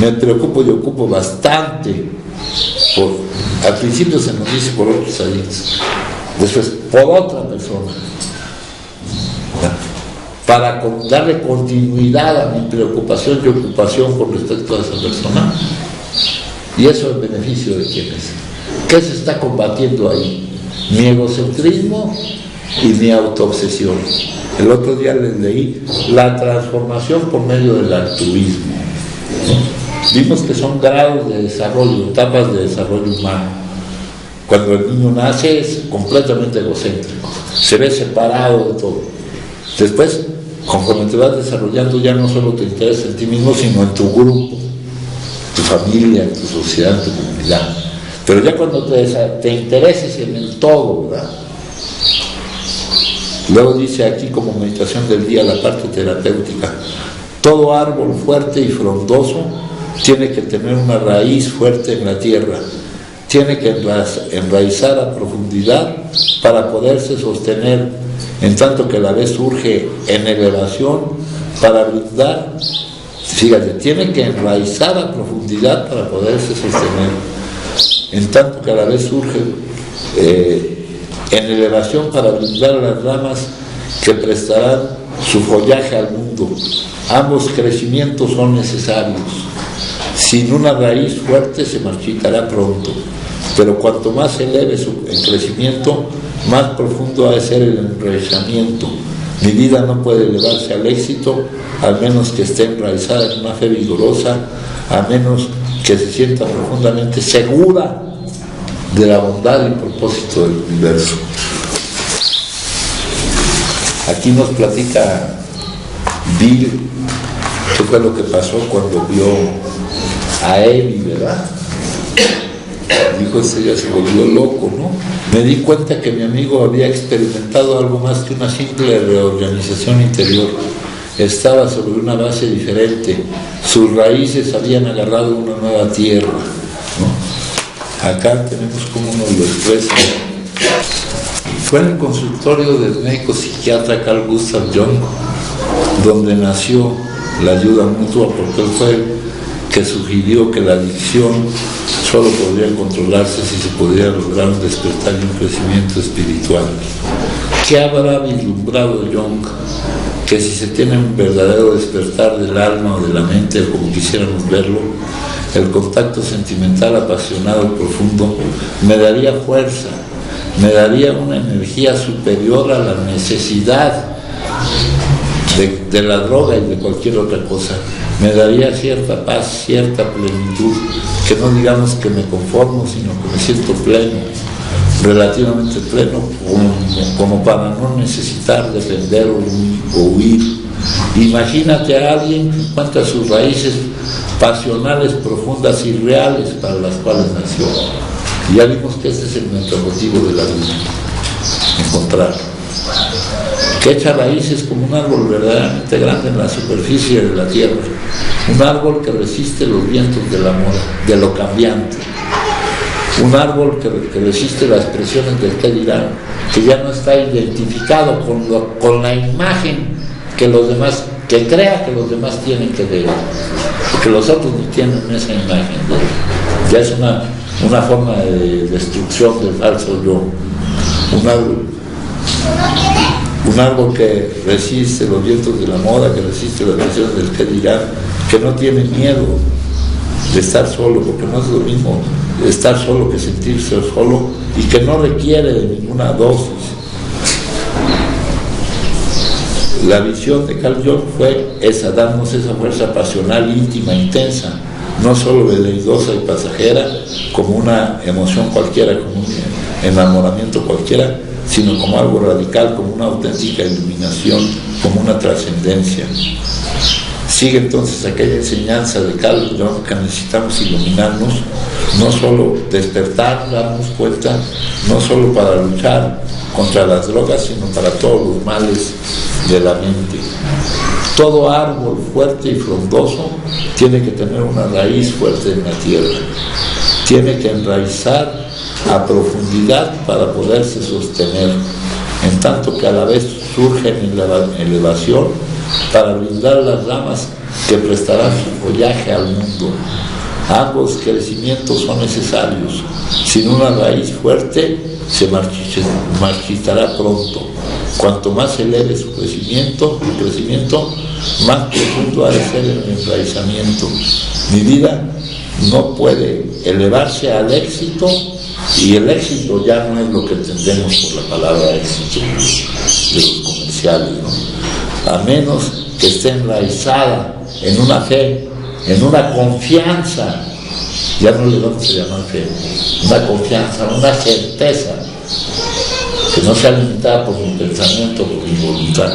me preocupo y ocupo bastante al principio se nos dice por otros adictos, después por otra persona, ¿no? Para darle continuidad a mi preocupación y ocupación con respecto a esa persona, y eso en beneficio de quién es. ¿Qué se está combatiendo ahí? Mi egocentrismo y mi autoobsesión. El otro día les leí la transformación por medio del altruismo, ¿no? Vimos que son grados de desarrollo, etapas de desarrollo humano. Cuando el niño nace es completamente egocéntrico. se ve separado de todo. Después, conforme te vas desarrollando, ya no solo te interesa en ti mismo, sino en tu grupo, tu familia, tu sociedad, tu comunidad. Pero ya cuando te intereses en el todo, ¿verdad? Luego dice aquí como meditación del día la parte terapéutica: todo árbol fuerte y frondoso tiene que tener una raíz fuerte en la tierra, tiene que enraizar a profundidad para poderse sostener, en tanto que a la vez surge en elevación para brindar. Fíjate, tiene que enraizar a profundidad para poderse sostener, en tanto que a la vez surge en elevación para brindar las ramas que prestarán su follaje al mundo. Ambos crecimientos son necesarios. Sin una raíz fuerte se marchitará pronto, pero cuanto más se eleve el crecimiento, más profundo ha de ser el enraizamiento. Mi vida no puede elevarse al éxito al menos que esté enraizada en una fe vigorosa, a menos que se sienta profundamente segura de la bondad y propósito del universo. Aquí nos platica Bill qué fue lo que pasó cuando vio a Evi, ¿verdad? Dijo, este ya se volvió loco, ¿no? Me di cuenta que mi amigo había experimentado algo más que una simple reorganización interior. Estaba sobre una base diferente. Sus raíces habían agarrado una nueva tierra, ¿no? Acá tenemos como uno lo expresa. Fue en el consultorio del médico psiquiatra Carl Gustav Jung donde nació la ayuda mutua, porque él fue el que sugirió que la adicción solo podría controlarse si se pudiera lograr un despertar y un crecimiento espiritual. ¿Qué habrá vislumbrado Jung? Que si se tiene un verdadero despertar del alma o de la mente, como quisiéramos verlo, el contacto sentimental apasionado y profundo me daría fuerza, me daría una energía superior a la necesidad de la droga y de cualquier otra cosa. Me daría cierta paz, cierta plenitud, que no digamos que me conformo, sino que me siento pleno, relativamente pleno, como para no necesitar depender o huir. Imagínate a alguien que encuentra sus raíces pasionales profundas y reales para las cuales nació. Y ya vimos que este es el objetivo de la vida, encontrar. Que echa raíces como un árbol verdaderamente grande en la superficie de la tierra, un árbol que resiste los vientos del amor, de lo cambiante, un árbol que resiste las presiones del qué dirán, que ya no está identificado con la imagen que los demás, que crea que los demás tienen que ver, porque los otros no tienen esa imagen de él. Ya es una forma de destrucción del falso yo. Un árbol que resiste los vientos de la moda, que resiste las presiones del que dirán, que no tiene miedo de estar solo, porque no es lo mismo estar solo que sentirse solo, y que no requiere de ninguna dosis. La visión de Carl Jung fue esa, darnos esa fuerza pasional íntima, intensa, no solo veleidosa y pasajera, como una emoción cualquiera, como un enamoramiento cualquiera, sino como algo radical, como una auténtica iluminación, como una trascendencia. Sigue entonces aquella enseñanza de Carl Jung que necesitamos iluminarnos, no solo despertar, darnos cuenta, no solo para luchar contra las drogas, sino para todos los males de la mente. Todo árbol fuerte y frondoso tiene que tener una raíz fuerte en la tierra, tiene que enraizar a profundidad para poderse sostener, en tanto que a la vez surge en elevación para brindar las ramas que prestarán su follaje al mundo. Ambos crecimientos son necesarios. Sin una raíz fuerte se marchitará pronto. Cuanto más se eleve su crecimiento, más profundo ha de ser el enraizamiento. Mi vida no puede elevarse al éxito, y el éxito ya no es lo que entendemos por la palabra éxito de los comerciales, ¿no? A menos que esté enraizada en una fe, en una confianza, ya no le vamos a llamar fe, una confianza, una certeza que no sea limitada por mi pensamiento o por mi voluntad,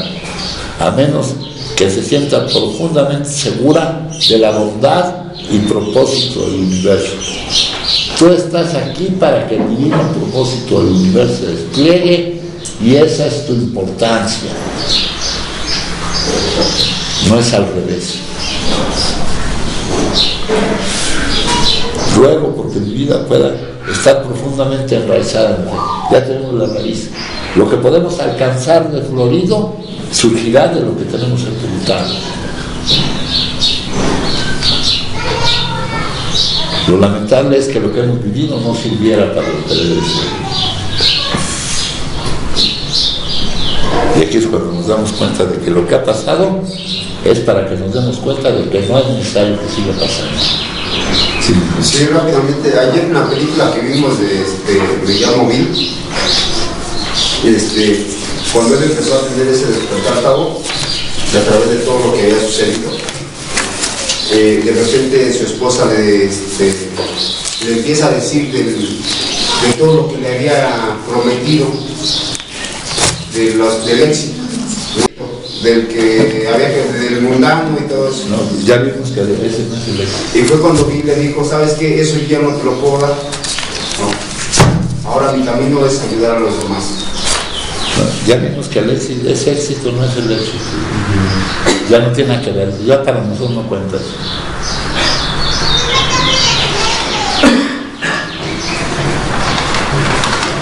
a menos que se sienta profundamente segura de la bondad y propósito del universo. Tú estás aquí para que el divino propósito del universo se despliegue, y esa es tu importancia. No es al revés. Ruego porque mi vida pueda estar profundamente enraizada en ti. Ya tenemos la raíz. Lo que podemos alcanzar de florido surgirá de lo que tenemos sepultado. Lo lamentable es que lo que hemos vivido no sirviera para lo que debe ser. Y aquí es cuando nos damos cuenta de que lo que ha pasado es para que nos demos cuenta de que no es necesario que siga pasando. Sí, rápidamente, ayer en la película que vimos de Chernobyl, cuando él empezó a tener ese despertar a través de todo lo que había sucedido, de repente su esposa le empieza a decir de todo lo que le había prometido, del éxito, del mundano y todo eso. No, ya vimos que ese no es el éxito. Y fue cuando le dijo, ¿sabes qué? Eso ya no te lo puedo dar. No. Ahora mi camino es ayudar a los demás. No, ya vimos que ese éxito no es el éxito. Ya no tiene nada que ver. Ya para nosotros no cuenta eso.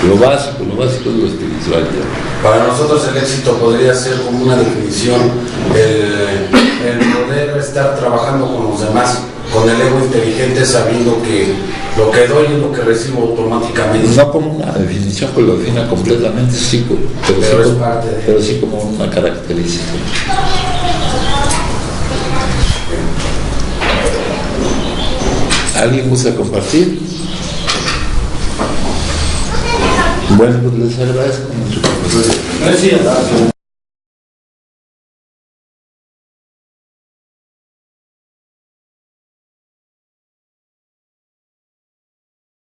Lo básico es lo espiritual. Ya. Para nosotros el éxito podría ser como una definición, el poder estar trabajando con los demás, con el ego inteligente, sabiendo que lo que doy es lo que recibo automáticamente. No como una definición que lo defina completamente, sí, pero sí como una característica. ¿Alguien gusta compartir? Bueno, pues les agradezco mucho. Gracias.